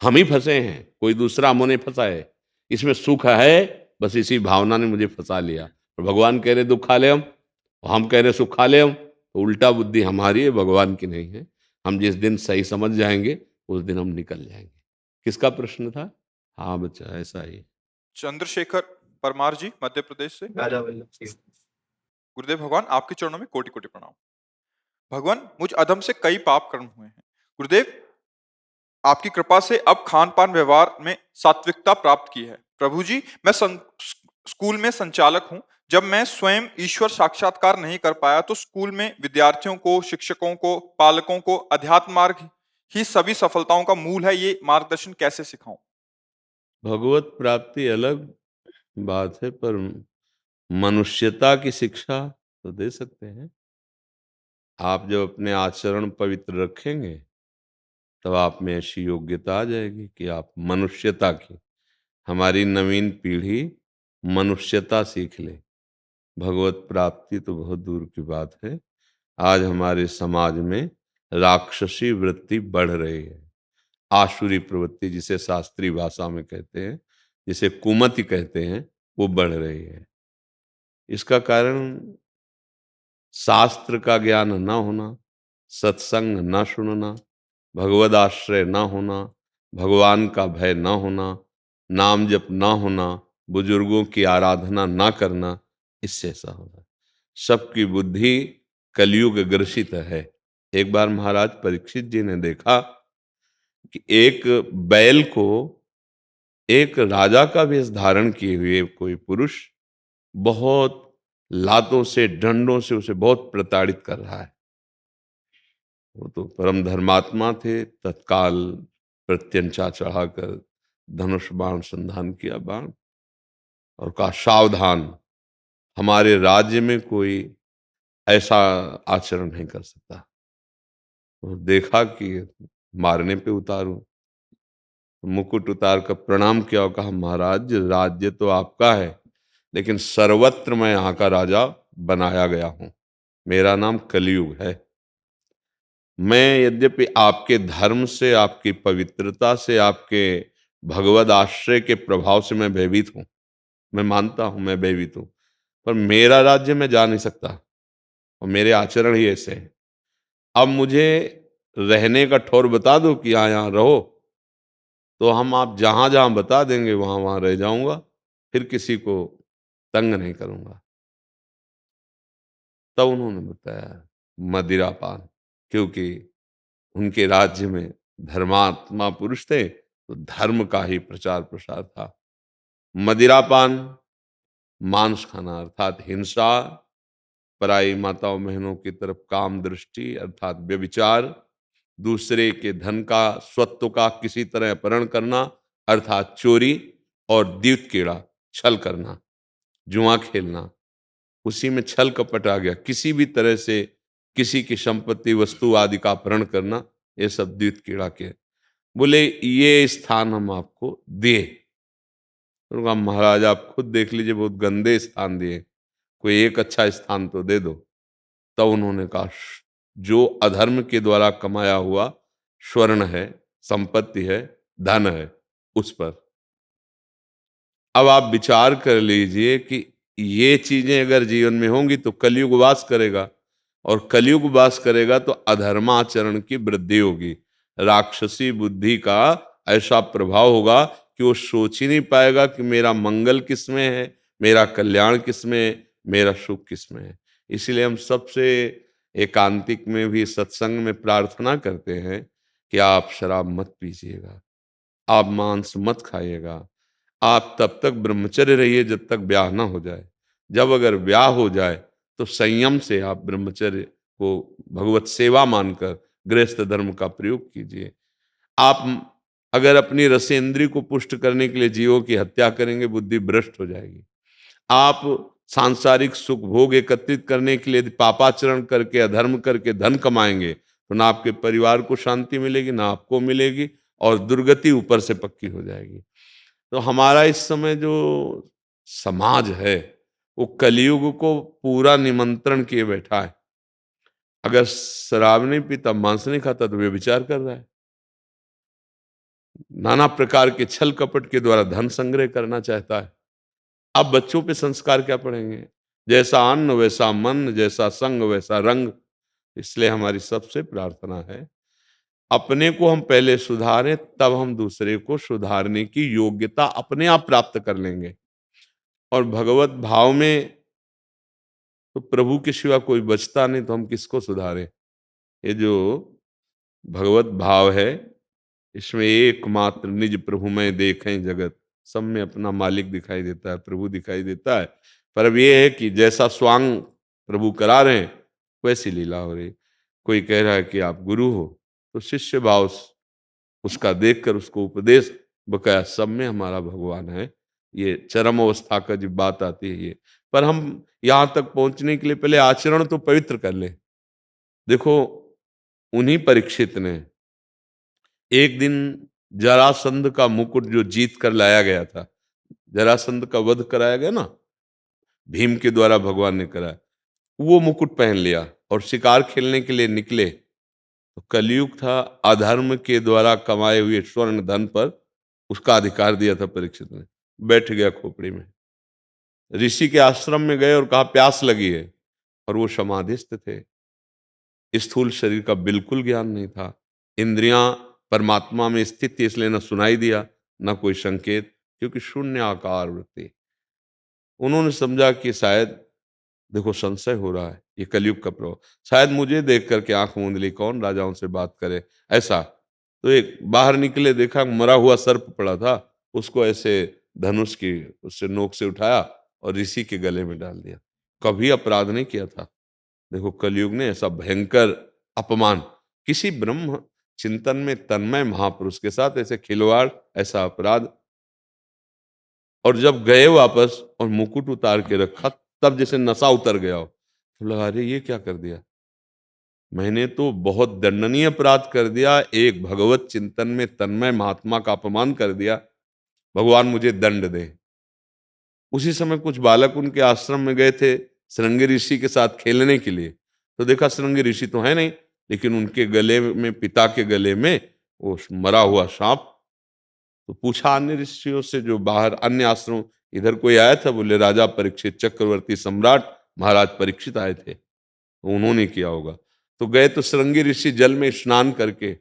हम ही फंसे हैं, कोई दूसरा हमों ने फंसा है। इसमें सुख है, बस इसी भावना ने मुझे फंसा लिया। और भगवान कह रहे दुख खा ले हम कह रहे सुख खा ले तो उल्टा बुद्धि हमारी है, भगवान की नहीं है। हम जिस दिन सही समझ जाएंगे उस दिन हम निकल जाएंगे। किसका प्रश्न था? हाँ बच्चा, ऐसा ही। चंद्रशेखर परमार जी, मध्य प्रदेश से। राजा वल्लभ सिंह। गुरुदेव भगवान, आपके चरणों में कोटि कोटि प्रणाम। भगवान, मुझ अधम से कई पाप कर्म हुए हैं। गुरुदेव, आपकी कृपा से अब खान पान व्यवहार में सात्विकता प्राप्त की है। प्रभु जी, मैं स्कूल में संचालक हूं। जब मैं स्वयं ईश्वर साक्षात्कार नहीं कर पाया तो स्कूल में विद्यार्थियों को, शिक्षकों को, पालकों को अध्यात्म मार्ग ही सभी सफलताओं का मूल है, ये मार्गदर्शन कैसे सिखाऊं? भगवत प्राप्ति अलग बात है, पर मनुष्यता की शिक्षा तो दे सकते हैं। आप जब अपने आचरण पवित्र रखेंगे तब आप में ऐसी योग्यता आ जाएगी कि आप मनुष्यता की, हमारी नवीन पीढ़ी मनुष्यता सीख ले। भगवत प्राप्ति तो बहुत दूर की बात है। आज हमारे समाज में राक्षसी वृत्ति बढ़ रही है, आसुरी प्रवृत्ति जिसे शास्त्रीय भाषा में कहते हैं, जिसे कुमति कहते हैं, वो बढ़ रही है। इसका कारण शास्त्र का ज्ञान न होना, सत्संग न सुनना, भगवद आश्रय न होना, भगवान का भय न होना, नाम जप न होना, बुजुर्गों की आराधना न करना, इससे ऐसा होगा। सबकी बुद्धि कलयुग ग्रसित है। एक बार महाराज परीक्षित जी ने देखा कि एक बैल को एक राजा का वेश धारण किए हुए कोई पुरुष बहुत लातों से, डंडों से उसे बहुत प्रताड़ित कर रहा है। वो तो परम धर्मात्मा थे, तत्काल प्रत्यंचा चढ़ाकर धनुष बाण संधान किया बाण और कहा सावधान, हमारे राज्य में कोई ऐसा आचरण नहीं कर सकता। तो देखा कि मारने पे उतारूं, मुकुट उतार कर प्रणाम किया और कहा महाराज, राज्य तो आपका है लेकिन सर्वत्र मैं यहाँ का राजा बनाया गया हूं। मेरा नाम कलयुग है। मैं यद्यपि आपके धर्म से, आपकी पवित्रता से, आपके भगवद आश्रय के प्रभाव से मैं भयभीत हूं, मैं मानता हूं मैं भयभीत हूं, पर मेरा राज्य में जा नहीं सकता और मेरे आचरण ही ऐसे हैं। अब मुझे रहने का ठौर बता दो कि यहाँ रहो, तो हम आप जहां जहां बता देंगे वहां वहां रह जाऊंगा, फिर किसी को तंग नहीं करूंगा। तब उन्होंने बताया मदिरापान, क्योंकि उनके राज्य में धर्मात्मा पुरुष थे तो धर्म का ही प्रचार प्रसार था। मदिरापान, मांस खाना अर्थात हिंसा, पराई माताओं बहनों की तरफ काम दृष्टि अर्थात व्यभिचार, दूसरे के धन का, स्वत्व का किसी तरह अपहरण करना अर्थात चोरी, और द्यूत कीड़ा, छल करना, जुआ खेलना, उसी में छल कपट आ गया। किसी भी तरह से किसी की संपत्ति, वस्तु आदि का अपहरण करना, ये सब द्यूत कीड़ा के। बोले ये स्थान हम आपको दिए। तो कहा महाराज आप खुद देख लीजिए, बहुत गंदे स्थान दिए, कोई एक अच्छा स्थान तो दे दो। तब उन्होंने कहा जो अधर्म के द्वारा कमाया हुआ स्वर्ण है, संपत्ति है, धन है, उस पर। अब आप विचार कर लीजिए कि ये चीजें अगर जीवन में होंगी तो कलयुग वास करेगा, और कलयुग वास करेगा तो अधर्माचरण की वृद्धि होगी, राक्षसी बुद्धि का ऐसा प्रभाव होगा कि वो सोच ही नहीं पाएगा कि मेरा मंगल किसमें है, मेरा कल्याण किसमें है, मेरा सुख किसमें है। इसीलिए हम सबसे एकांतिक में भी सत्संग में प्रार्थना करते हैं कि आप शराब मत पीजिएगा, आप मांस मत खाइएगा, आप तब तक ब्रह्मचर्य रहिए जब तक ब्याह ना हो जाए। जब अगर ब्याह हो जाए तो संयम से आप ब्रह्मचर्य को भगवत सेवा मानकर गृहस्थ धर्म का प्रयोग कीजिए। आप अगर अपनी रसेंद्री को पुष्ट करने के लिए जीवों की हत्या करेंगे, बुद्धि भ्रष्ट हो जाएगी। आप सांसारिक सुख भोग एकत्रित करने के लिए यदि पापाचरण करके अधर्म करके धन कमाएंगे तो ना आपके परिवार को शांति मिलेगी, ना आपको मिलेगी, और दुर्गति ऊपर से पक्की हो जाएगी। तो हमारा इस समय जो समाज है वो कलयुग को पूरा निमंत्रण किए बैठा है। अगर शराब नहीं पीता, मांस नहीं खाता तो व्यभिचार कर रहा है। नाना प्रकार के छल कपट के द्वारा धन संग्रह करना चाहता है। अब बच्चों पे संस्कार क्या पढ़ेंगे? जैसा अन्न वैसा मन, जैसा संग वैसा रंग। इसलिए हमारी सबसे प्रार्थना है, अपने को हम पहले सुधारें, तब हम दूसरे को सुधारने की योग्यता अपने आप प्राप्त कर लेंगे। और भगवत भाव में तो प्रभु के सिवा कोई बचता नहीं, तो हम किसको सुधारें? ये जो भगवत भाव है, इसमें एकमात्र निज प्रभु में देखें जगत, सब में अपना मालिक दिखाई देता है, प्रभु दिखाई देता है। पर अब ये है कि जैसा स्वांग प्रभु करा रहे हैं वैसी लीला हो रही। कोई कह रहा है कि आप गुरु हो, तो शिष्य भाव उसका देखकर उसको उपदेश, बकाया सब में हमारा भगवान है। ये चरम अवस्था का जब बात आती है ये, पर हम यहाँ तक पहुंचने के लिए पहले आचरण तो पवित्र कर लें। देखो, उन्हीं परीक्षित ने एक दिन जरासंध का मुकुट जो जीत कर लाया गया था, जरासंध का वध कराया गया ना, भीम के द्वारा भगवान ने कराया, वो मुकुट पहन लिया और शिकार खेलने के लिए निकले। तो कलयुग था, अधर्म के द्वारा कमाए हुए स्वर्ण धन पर उसका अधिकार दिया था परीक्षित ने। बैठ गया खोपड़ी में, ऋषि के आश्रम में गए और कहा प्यास लगी है, और वो समाधिस्थ थे। स्थूल शरीर का बिल्कुल ज्ञान नहीं था, इंद्रियां परमात्मा में स्थित थी, इसलिए न सुनाई दिया न कोई संकेत, क्योंकि शून्य आकार वृत्ति। उन्होंने समझा कि शायद, देखो संशय हो रहा है, ये कलयुग का प्रभाव, शायद मुझे देख करके आंख मूंद ली, कौन राजाओं से बात करे ऐसा। तो एक बाहर निकले, देखा मरा हुआ सर्प पड़ा था, उसको ऐसे धनुष की उससे नोक से उठाया और ऋषि के गले में डाल दिया। कभी अपराध नहीं किया था। देखो कलयुग ने ऐसा भयंकर अपमान, किसी ब्रह्म चिंतन में तन्मय महापुरुष के साथ ऐसे खिलवाड़, ऐसा अपराध। और जब गए वापस और मुकुट उतार के रखा, तब जैसे नशा उतर गया हो, तो लगा अरे ये क्या कर दिया, मैंने तो बहुत दंडनीय अपराध कर दिया, एक भगवत चिंतन में तन्मय महात्मा का अपमान कर दिया, भगवान मुझे दंड दे। उसी समय कुछ बालक उनके आश्रम में गए थे श्रृंगी ऋषि के साथ खेलने के लिए, तो देखा श्रृंगी ऋषि तो है नहीं, लेकिन उनके गले में, पिता के गले में वो मरा हुआ सांप। तो पूछा अन्य ऋषियों से जो बाहर अन्य आश्रम, इधर कोई आया था? बोले राजा परीक्षित, चक्रवर्ती सम्राट महाराज परीक्षित आए थे, तो उन्होंने किया होगा। तो गए तो श्रृंगी ऋषि जल में स्नान करके,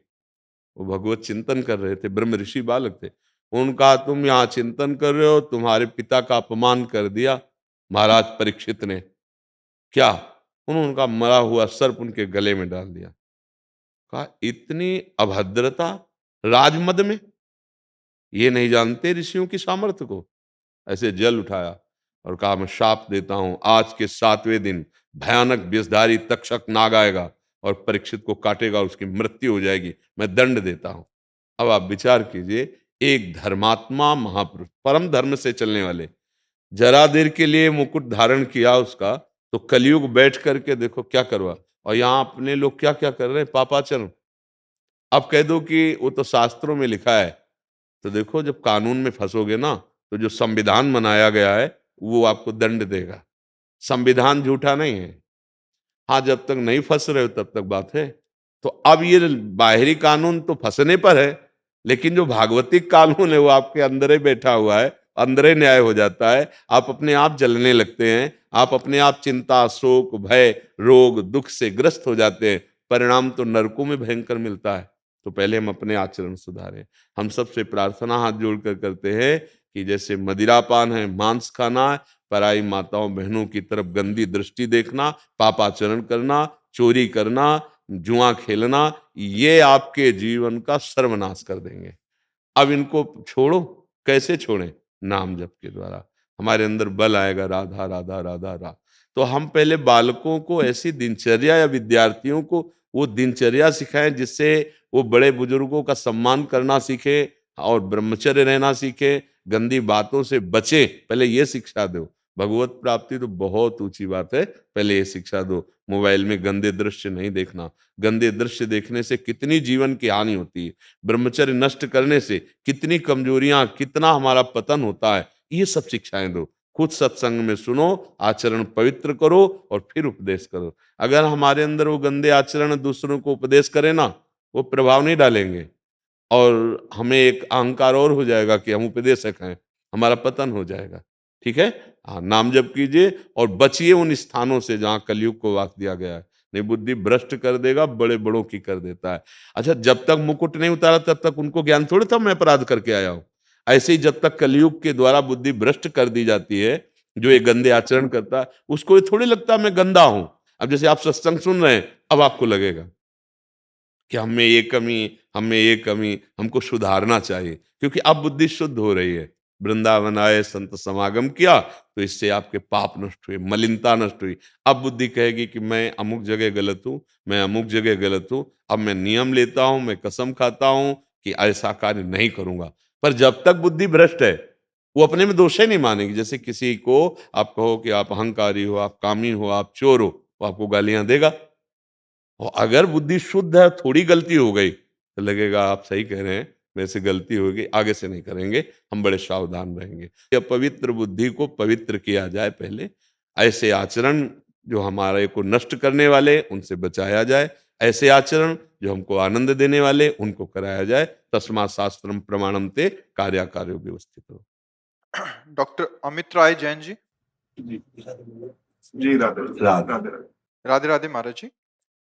वो भगवत चिंतन कर रहे थे, ब्रह्म ऋषि बालक थे। उन्होंने कहा तुम यहाँ चिंतन कर रहे हो, तुम्हारे पिता का अपमान कर दिया महाराज परीक्षित ने। क्या? उन्होंने कहा मरा हुआ सर्प उनके गले में डाल दिया। कहा इतनी अभद्रता राजमद में, ये नहीं जानते ऋषियों की सामर्थ्य को। ऐसे जल उठाया और कहा मैं शाप देता हूं, आज के 7वें दिन भयानक विषधारी तक्षक नाग आएगा और परीक्षित को काटेगा और उसकी मृत्यु हो जाएगी, मैं दंड देता हूं। अब आप विचार कीजिए, एक धर्मात्मा महापुरुष, परम धर्म से चलने वाले, जरा देर के लिए मुकुट धारण किया उसका, तो कलयुग बैठ करके देखो क्या करवा। और यहाँ अपने लोग क्या क्या कर रहे हैं, पापाचरण। अब कह दो कि वो तो शास्त्रों में लिखा है, तो देखो जब कानून में फंसोगे ना, तो जो संविधान बनाया गया है वो आपको दंड देगा। संविधान झूठा नहीं है। हाँ, जब तक नहीं फंस रहे हो तब तक बात है। तो अब ये बाहरी कानून तो फंसने पर है, लेकिन जो भागवतिक कानून है वो आपके अंदर ही बैठा हुआ है, अंदर ही न्याय हो जाता है। आप अपने आप जलने लगते हैं, आप अपने आप चिंता, शोक, भय, रोग, दुख से ग्रस्त हो जाते हैं। परिणाम तो नरकों में भयंकर मिलता है। तो पहले हम अपने आचरण सुधारें। हम सबसे प्रार्थना हाथ जोड़कर करते हैं कि जैसे मदिरापान है, मांस खाना है, पराई माताओं बहनों की तरफ गंदी दृष्टि देखना, पापाचरण करना, चोरी करना, जुआ खेलना, ये आपके जीवन का सर्वनाश कर देंगे। अब इनको छोड़ो, कैसे छोड़ें? नाम जप के द्वारा हमारे अंदर बल आएगा, राधा राधा राधा रा। तो हम पहले बालकों को ऐसी दिनचर्या या विद्यार्थियों को वो दिनचर्या सिखाएं जिससे वो बड़े बुजुर्गों का सम्मान करना सीखे और ब्रह्मचर्य रहना सीखे, गंदी बातों से बचे। पहले ये शिक्षा दो। भगवत प्राप्ति तो बहुत ऊंची बात है, पहले ये शिक्षा दो। मोबाइल में गंदे दृश्य नहीं देखना। गंदे दृश्य देखने से कितनी जीवन की हानि होती है, ब्रह्मचर्य नष्ट करने से कितनी कमजोरियां, कितना हमारा पतन होता है, ये सब शिक्षाएं दो। खुद सत्संग में सुनो, आचरण पवित्र करो और फिर उपदेश करो। अगर हमारे अंदर वो गंदे आचरण दूसरों को उपदेश करें ना, वो प्रभाव नहीं डालेंगे और हमें एक अहंकार और हो जाएगा कि हम उपदेशक हैं, हमारा पतन हो जाएगा। ठीक है? हाँ, नाम जप कीजिए और बचिए उन स्थानों से जहाँ कलयुग को वाक दिया गया है। नहीं, बुद्धि भ्रष्ट कर देगा, बड़े बड़ों की कर देता है। अच्छा, जब तक मुकुट नहीं उतारा तब तक उनको ज्ञान थोड़ी था मैं अपराध करके आया हूं। ऐसे ही जब तक कलयुग के द्वारा बुद्धि भ्रष्ट कर दी जाती है, जो ये गंदे आचरण करता है उसको ये थोड़ी लगता मैं गंदा हूं। अब जैसे आप सत्संग सुन रहे हैं, अब आपको लगेगा कि हमें ये कमी, हमें ये कमी, हमको सुधारना चाहिए, क्योंकि अब बुद्धि शुद्ध हो रही है। वृंदावन आए, संत समागम किया, तो इससे आपके पाप नष्ट हुए, मलिनता नष्ट हुई। अब बुद्धि कहेगी कि मैं अमुक जगह गलत हूं, मैं अमुक जगह गलत हूं। अब मैं नियम लेता हूं, मैं कसम खाता हूं कि ऐसा कार्य नहीं करूंगा। पर जब तक बुद्धि भ्रष्ट है, वो अपने में दोष ही नहीं मानेगी। जैसे किसी को आप कहो कि आप अहंकारी हो, आप कामी हो, आप चोर हो, वो आपको गालियां देगा। और अगर बुद्धि शुद्ध है, थोड़ी गलती हो गई तो लगेगा आप सही कह रहे हैं, मेरे से गलती हो गई, आगे से नहीं करेंगे, हम बड़े सावधान रहेंगे। या पवित्र बुद्धि को पवित्र किया जाए पहले, ऐसे आचरण जो हमारे को नष्ट करने वाले उनसे बचाया जाए, ऐसे आचरण जो हमको आनंद देने वाले उनको कराया जाए। तस्मात् शास्त्रम प्रमाणम ते कार्याकार्यो व्यवस्थितो। डॉक्टर अमित राय जैन जी। जी राधे राधे। राधे राधे महाराज जी।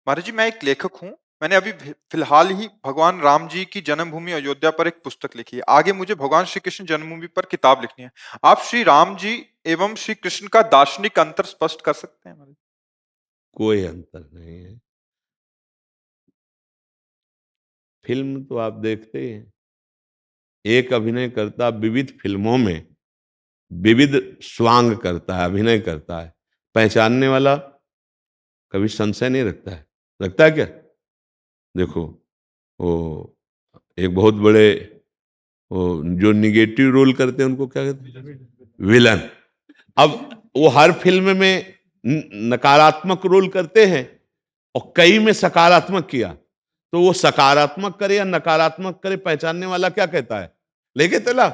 महाराज जी, मैं एक लेखक हूँ। मैंने अभी फिलहाल ही भगवान राम जी की जन्मभूमि अयोध्या पर एक पुस्तक लिखी है। आगे मुझे भगवान श्री कृष्ण जन्मभूमि पर किताब लिखनी है। आप श्री राम जी एवं श्री कृष्ण का दार्शनिक अंतर स्पष्ट कर सकते हैं महाराज? कोई अंतर नहीं है। फिल्म तो आप देखते ही हैं, एक अभिनयकर्ता विविध फिल्मों में विविध स्वांग करता है, अभिनय करता है। पहचानने वाला कभी संशय नहीं रखता है। रखता है क्या? देखो, वो एक बहुत बड़े, वो जो निगेटिव रोल करते हैं उनको क्या कहते हैं? विलन। अब वो हर फिल्म में नकारात्मक रोल करते हैं और कई में सकारात्मक किया, तो वो सकारात्मक करे या नकारात्मक करे, पहचानने वाला क्या कहता है? लेके चला।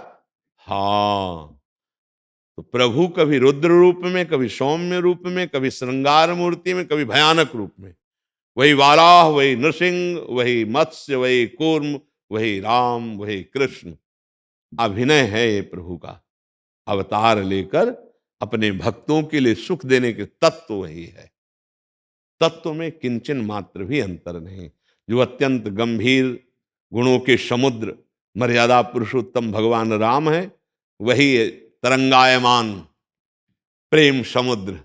हाँ, तो प्रभु कभी रुद्र रूप में, कभी सौम्य रूप में, कभी श्रृंगार मूर्ति में, कभी भयानक रूप में। वही वाराह, वही नृसिंह, वही मत्स्य, वही कूर्म, वही राम, वही कृष्ण। अभिनय है ये प्रभु का। अवतार लेकर अपने भक्तों के लिए सुख देने के तत्व वही है। तत्व में किंचन मात्र भी अंतर नहीं। जो अत्यंत गंभीर गुणों के समुद्र मर्यादा पुरुषोत्तम भगवान राम है, वही तरंगायमान प्रेम समुद्र,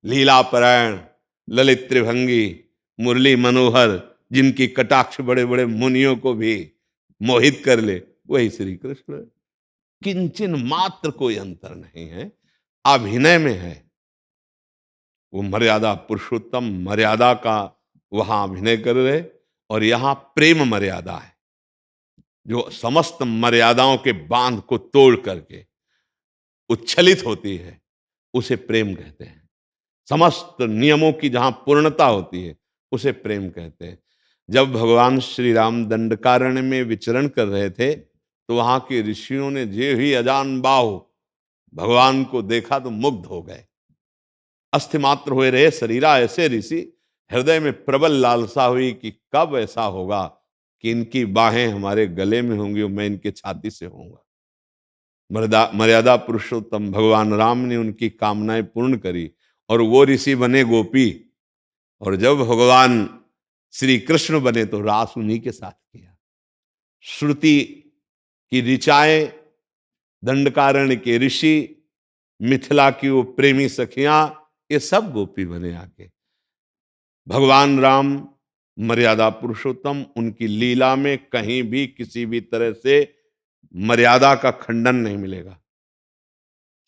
लीलापरायण, ललित त्रिभंगी, मुरली मनोहर, जिनकी कटाक्ष बड़े बड़े मुनियों को भी मोहित कर ले, वही श्री कृष्ण। किंचन मात्र कोई अंतर नहीं है, अभिनय में है। वो मर्यादा पुरुषोत्तम मर्यादा का वहां अभिनय कर रहे, और यहां प्रेम मर्यादा है जो समस्त मर्यादाओं के बांध को तोड़ करके उच्छलित होती है, उसे प्रेम कहते हैं। समस्त नियमों की जहां पूर्णता होती है, उसे प्रेम कहते हैं। जब भगवान श्री राम दंडकारण्य में विचरण कर रहे थे, तो वहां के ऋषियों ने जे ही अजान बाहु भगवान को देखा तो मुग्ध हो गए। अस्थिमात्र हुए रहे शरीरा ऐसे ऋषि, हृदय में प्रबल लालसा हुई कि कब ऐसा होगा कि इनकी बाहें हमारे गले में होंगी और मैं इनके छाती से होऊंगा। मर्यादा पुरुषोत्तम भगवान राम ने उनकी कामनाएं पूर्ण करी और वो ऋषि बने गोपी, और जब भगवान श्री कृष्ण बने तो रास उन्हीं के साथ किया। श्रुति की ऋचाएं, दंडकारण्य के ऋषि मिथिला की वो प्रेमी सखियां, ये सब गोपी बने आके। भगवान राम मर्यादा पुरुषोत्तम, उनकी लीला में कहीं भी किसी भी तरह से मर्यादा का खंडन नहीं मिलेगा,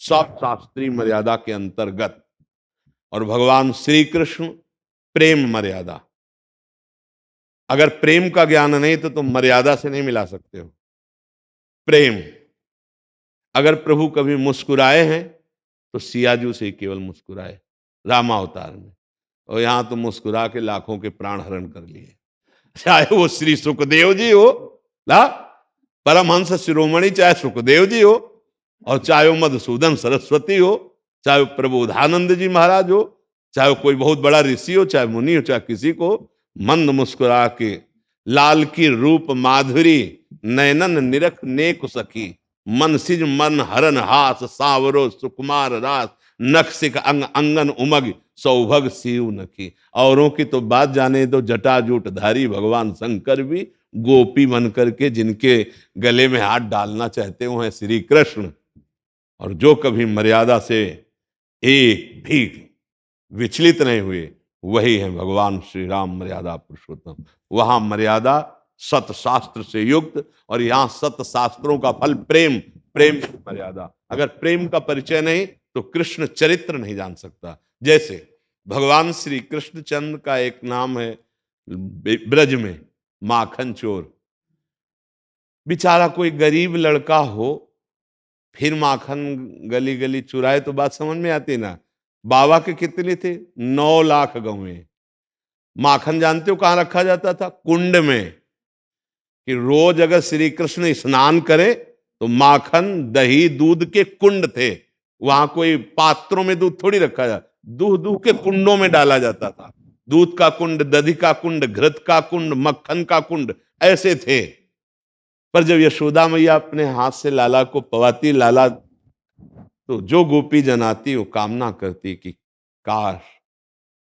सब शास्त्रीय मर्यादा के अंतर्गत। और भगवान श्री कृष्ण प्रेम मर्यादा, अगर प्रेम का ज्ञान नहीं तो तुम मर्यादा से नहीं मिला सकते हो। प्रेम, अगर प्रभु कभी मुस्कुराए हैं तो सियाजू से ही केवल मुस्कुराए रामावतार में, और यहां तो मुस्कुरा के लाखों के प्राण हरण कर लिए, चाहे वो श्री सुखदेव जी हो ला परमहंस शिरोमणि, चाहे सुखदेव जी हो, और चाहे वो मधुसूदन सरस्वती हो, चाहे वो प्रबोधानंद जी महाराज हो, चाहे वो कोई बहुत बड़ा ऋषि हो, चाहे मुनि हो, चाहे किसी को मंद मुस्कुरा के लाल की रूप माधुरी नैनन निरख नेक सखी, मन सिज मन हरन हास सावरो सुकुमार रास, नखसिक अंग अंगन उमग सौभग सीव नखी। औरों की तो बात जाने दो, जटाजूट धारी भगवान शंकर भी गोपी बन करके जिनके गले में हाथ डालना चाहते हो हैं श्री कृष्ण। और जो कभी मर्यादा से एक भी विचलित नहीं हुए, वही है भगवान श्री राम मर्यादा पुरुषोत्तम। वहां मर्यादा सत शास्त्र से युक्त, और यहां सत शास्त्रों का फल प्रेम, प्रेम की मर्यादा। अगर प्रेम का परिचय नहीं तो कृष्ण चरित्र नहीं जान सकता। जैसे भगवान श्री कृष्णचंद्र का एक नाम है ब्रज में माखन चोर। बेचारा कोई गरीब लड़का हो फिर माखन गली गली चुराए तो बात समझ में आती ना। बाबा के कितने थे? 9 लाख गौएं। माखन जानते हो कहां रखा जाता था? कुंड में। कि रोज अगर श्री कृष्ण स्नान करे तो माखन दही दूध के कुंड थे, वहां कोई पात्रों में दूध थोड़ी रखा जाता, दूध दूध के कुंडों में डाला जाता था। दूध का कुंड, दधी का कुंड, घृत का कुंड, मक्खन का कुंड, ऐसे थे। पर जब यशोदा मैया अपने हाथ से लाला को पवाती, लाला तो जो गोपी जनाती वो कामना करती कि काश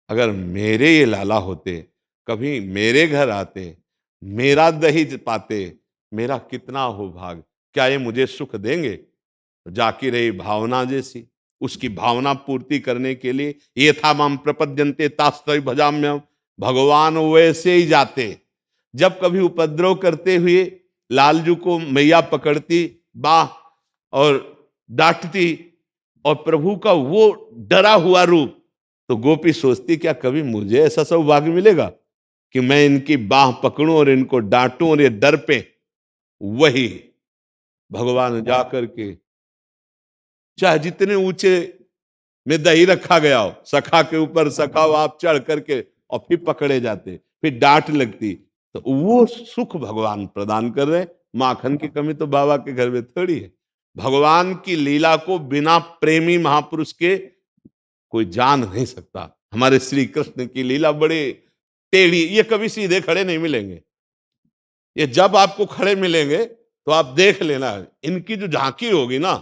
अगर मेरे ये लाला होते, कभी मेरे घर आते, मेरा दही पाते, मेरा कितना हो भाग, क्या ये मुझे सुख देंगे? तो जाकी रही भावना जैसी, उसकी भावना पूर्ति करने के लिए ये था माम प्रपद्यन्ते तास्तै भजाम्यहम्, भगवान वैसे ही जाते। जब कभी उपद्रव करते हुए लालजू को मैया पकड़ती बाह और डांटती, और प्रभु का वो डरा हुआ रूप, तो गोपी सोचती क्या कभी मुझे ऐसा सौभाग्य मिलेगा कि मैं इनकी बाह पकड़ूं और इनको डांटूं और ये डर पे। वही भगवान जाकर के चाहे जितने ऊंचे में दही रखा गया हो, सखा के ऊपर सखा हो आप चढ़ करके, और फिर पकड़े जाते, फिर डांट लगती, तो वो सुख भगवान प्रदान कर रहे। माखन की कमी तो बाबा के घर में थोड़ी है। भगवान की लीला को बिना प्रेमी महापुरुष के कोई जान नहीं सकता। हमारे श्री कृष्ण की लीला बड़े टेढ़ी, ये कभी सीधे खड़े नहीं मिलेंगे। ये जब आपको खड़े मिलेंगे तो आप देख लेना, इनकी जो झांकी होगी ना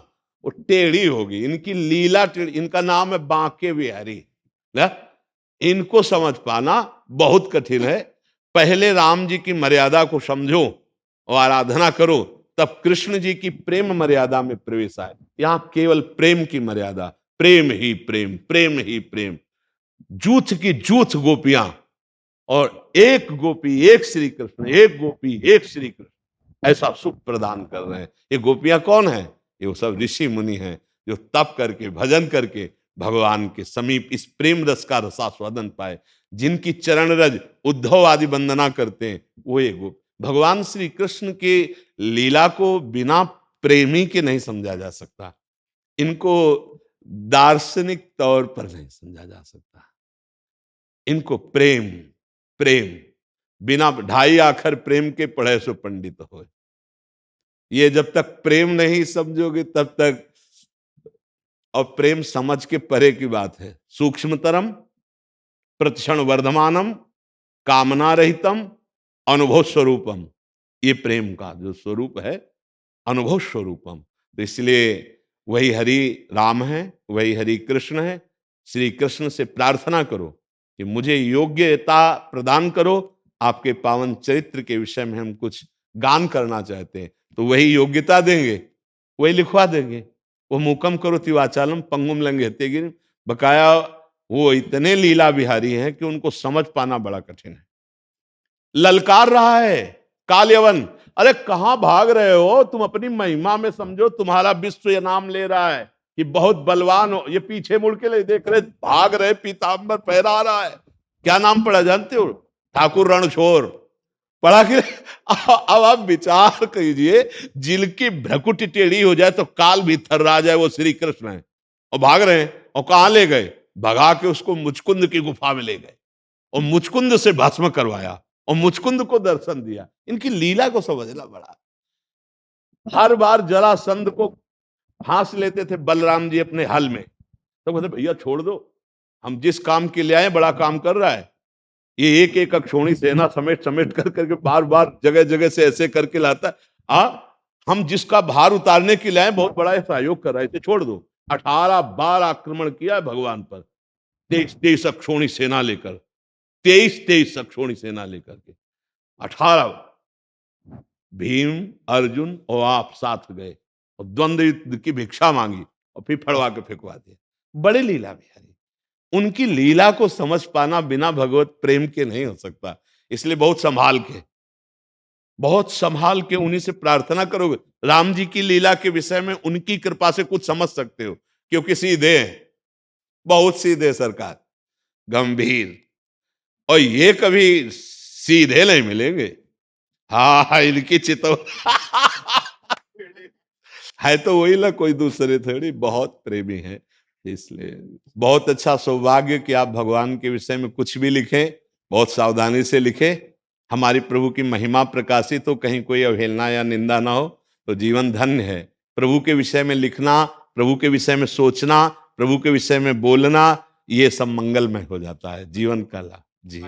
वो टेढ़ी होगी, इनकी लीला टेढ़ी। इनका नाम है बांके बिहारी। इनको समझ पाना बहुत कठिन है। पहले राम जी की मर्यादा को समझो और आराधना करो, तब कृष्ण जी की प्रेम मर्यादा में प्रवेश आए। यहां केवल प्रेम की मर्यादा, प्रेम ही प्रेम, प्रेम ही प्रेम। जूथ की जूथ गोपियां, और एक गोपी एक श्री कृष्ण, एक गोपी एक श्री कृष्ण, ऐसा सुख प्रदान कर रहे हैं। ये गोपियां कौन है? ये वो सब ऋषि मुनि हैं जो तप करके भजन करके भगवान के समीप इस प्रेम रस का रसास्वादन पाए। जिनकी चरण रज उद्धव आदि वंदना करते हैं वो ये गोप। भगवान श्री कृष्ण के लीला को बिना प्रेमी के नहीं समझा जा सकता। इनको दार्शनिक तौर पर नहीं समझा जा सकता। इनको प्रेम, प्रेम बिना 2.5 अक्षर प्रेम के पढ़े सो पंडित हो। ये जब तक प्रेम नहीं समझोगे तब तक, और प्रेम समझ के परे की बात है। सूक्ष्मतरम प्रतिक्षण वर्धमानम कामना रहितम अनुभव स्वरूपम, ये प्रेम का जो स्वरूप है अनुभव स्वरूपम। तो इसलिए वही हरि राम है, वही हरि कृष्ण है। श्री कृष्ण से प्रार्थना करो कि मुझे योग्यता प्रदान करो, आपके पावन चरित्र के विषय में हम कुछ गान करना चाहते हैं, तो वही योग्यता देंगे, वही लिखवा देंगे। वो मूकम करोति वाचालम पंगुम लंघयते गिरिम। बकाया वो इतने लीला विहारी हैं कि उनको समझ पाना बड़ा कठिन है। ललकार रहा है काल्यवन, अरे कहां भाग रहे हो तुम, अपनी महिमा में समझो, तुम्हारा विश्व ये नाम ले रहा है कि बहुत बलवान हो। ये पीछे मुड़ के ले देख रहे, भाग रहे, पीताम्बर पहरा रहा है। क्या नाम पढ़ा जानते हो? ठाकुर रणछोड़ पढ़ा कि? अब आप विचार कीजिए, जिनकी भ्रकुटी टेढ़ी हो जाए तो काल भी थर्रा जाए, वो श्री कृष्ण है और भाग रहे हैं। और कहां ले गए? भगा के उसको मुचकुंद की गुफा में ले गए और मुचकुंद से भस्म करवाया और मुचकुंद को दर्शन दिया। इनकी लीला को समझना बड़ा। हर बार जरासंध को फांस लेते थे बलराम जी अपने हल में, तो कहते भैया छोड़ दो, हम जिस काम के लिए आए बड़ा काम कर रहा है। ये एक एक अक्षोणी सेना समेट समेट कर करके बार बार जगह जगह से ऐसे करके लाता है। हम जिसका भार उतारने के लिए आए बहुत बड़ा सहयोग कर रहे थे, छोड़ दो। 18 बार आक्रमण किया है भगवान पर, 23 अक्षोणी सेना लेकर, 23 अक्षोणी सेना लेकर के 18। भीम अर्जुन और आप साथ गए और द्वंद्व युद्ध की भिक्षा मांगी और फिर फड़वा के फेंकवा दिया। बड़े लीला बिहारी। उनकी लीला को समझ पाना बिना भगवत प्रेम के नहीं हो सकता। इसलिए बहुत संभाल के उन्हीं से प्रार्थना करोगे। राम जी की लीला के विषय में उनकी कृपा से कुछ समझ सकते हो, क्योंकि सीधे हैं, बहुत सीधे सरकार, गंभीर। और ये कभी सीधे नहीं मिलेंगे। हाँ इनकी चितो है तो वही ना, कोई दूसरे थोड़ी, बहुत प्रेमी है। इसलिए बहुत अच्छा सौभाग्य कि आप भगवान के विषय में कुछ भी लिखें, बहुत सावधानी से लिखें। हमारी प्रभु की महिमा प्रकाशित हो, कहीं कोई अवहेलना या निंदा ना हो, तो जीवन धन्य है। प्रभु के विषय में लिखना, प्रभु के विषय में सोचना, प्रभु के विषय में बोलना, ये सब मंगलमय हो जाता है जीवन का लाभ। जी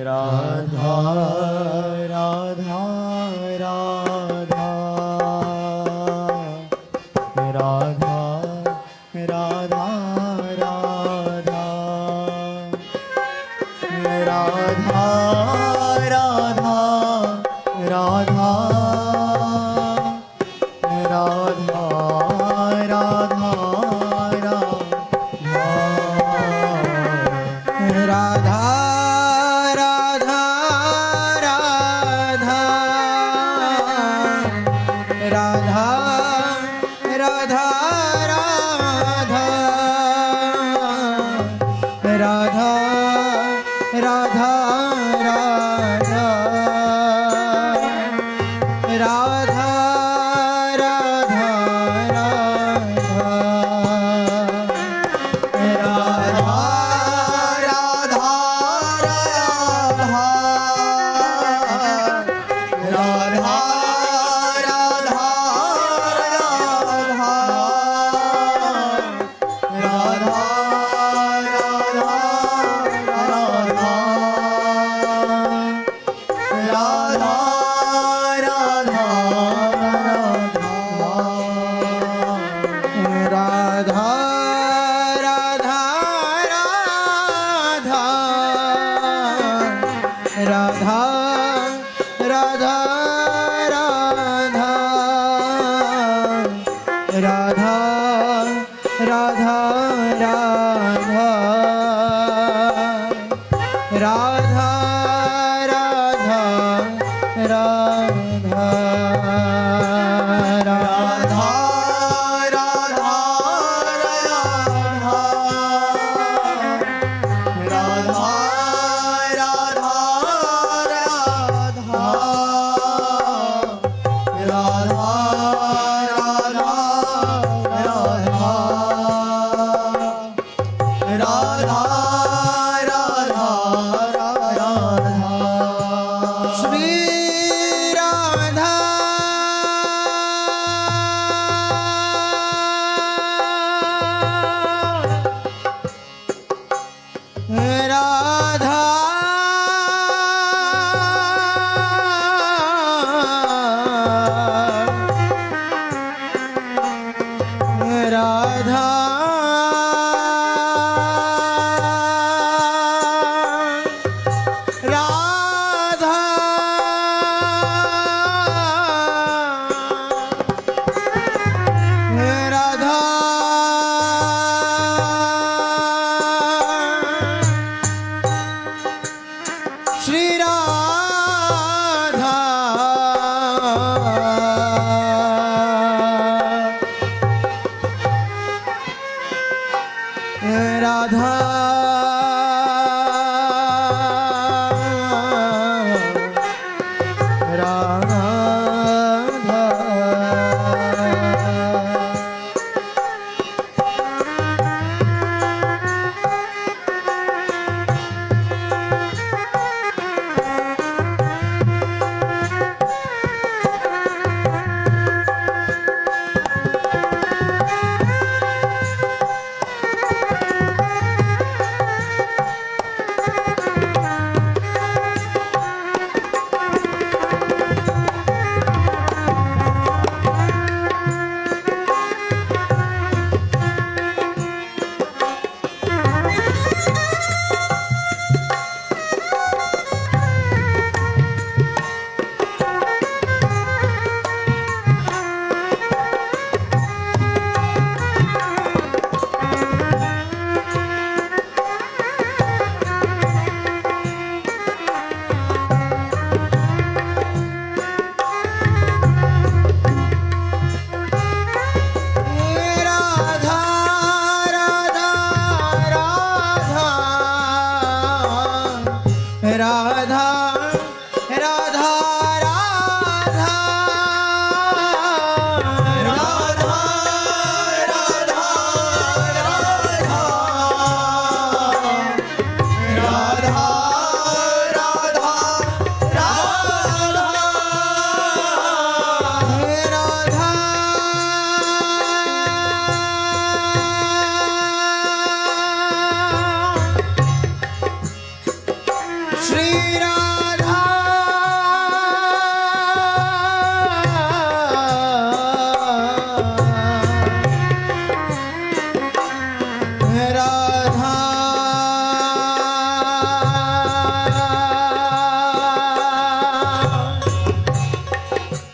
राधा राधा राधा राधा राधा राधा राधा राधा राधा राधा राधा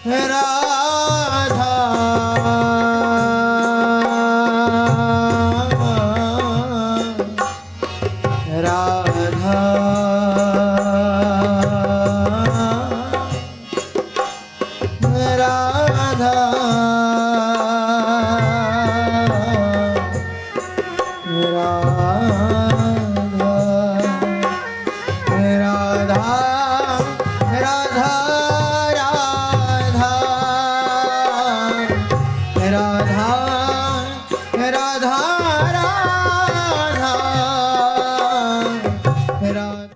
राधा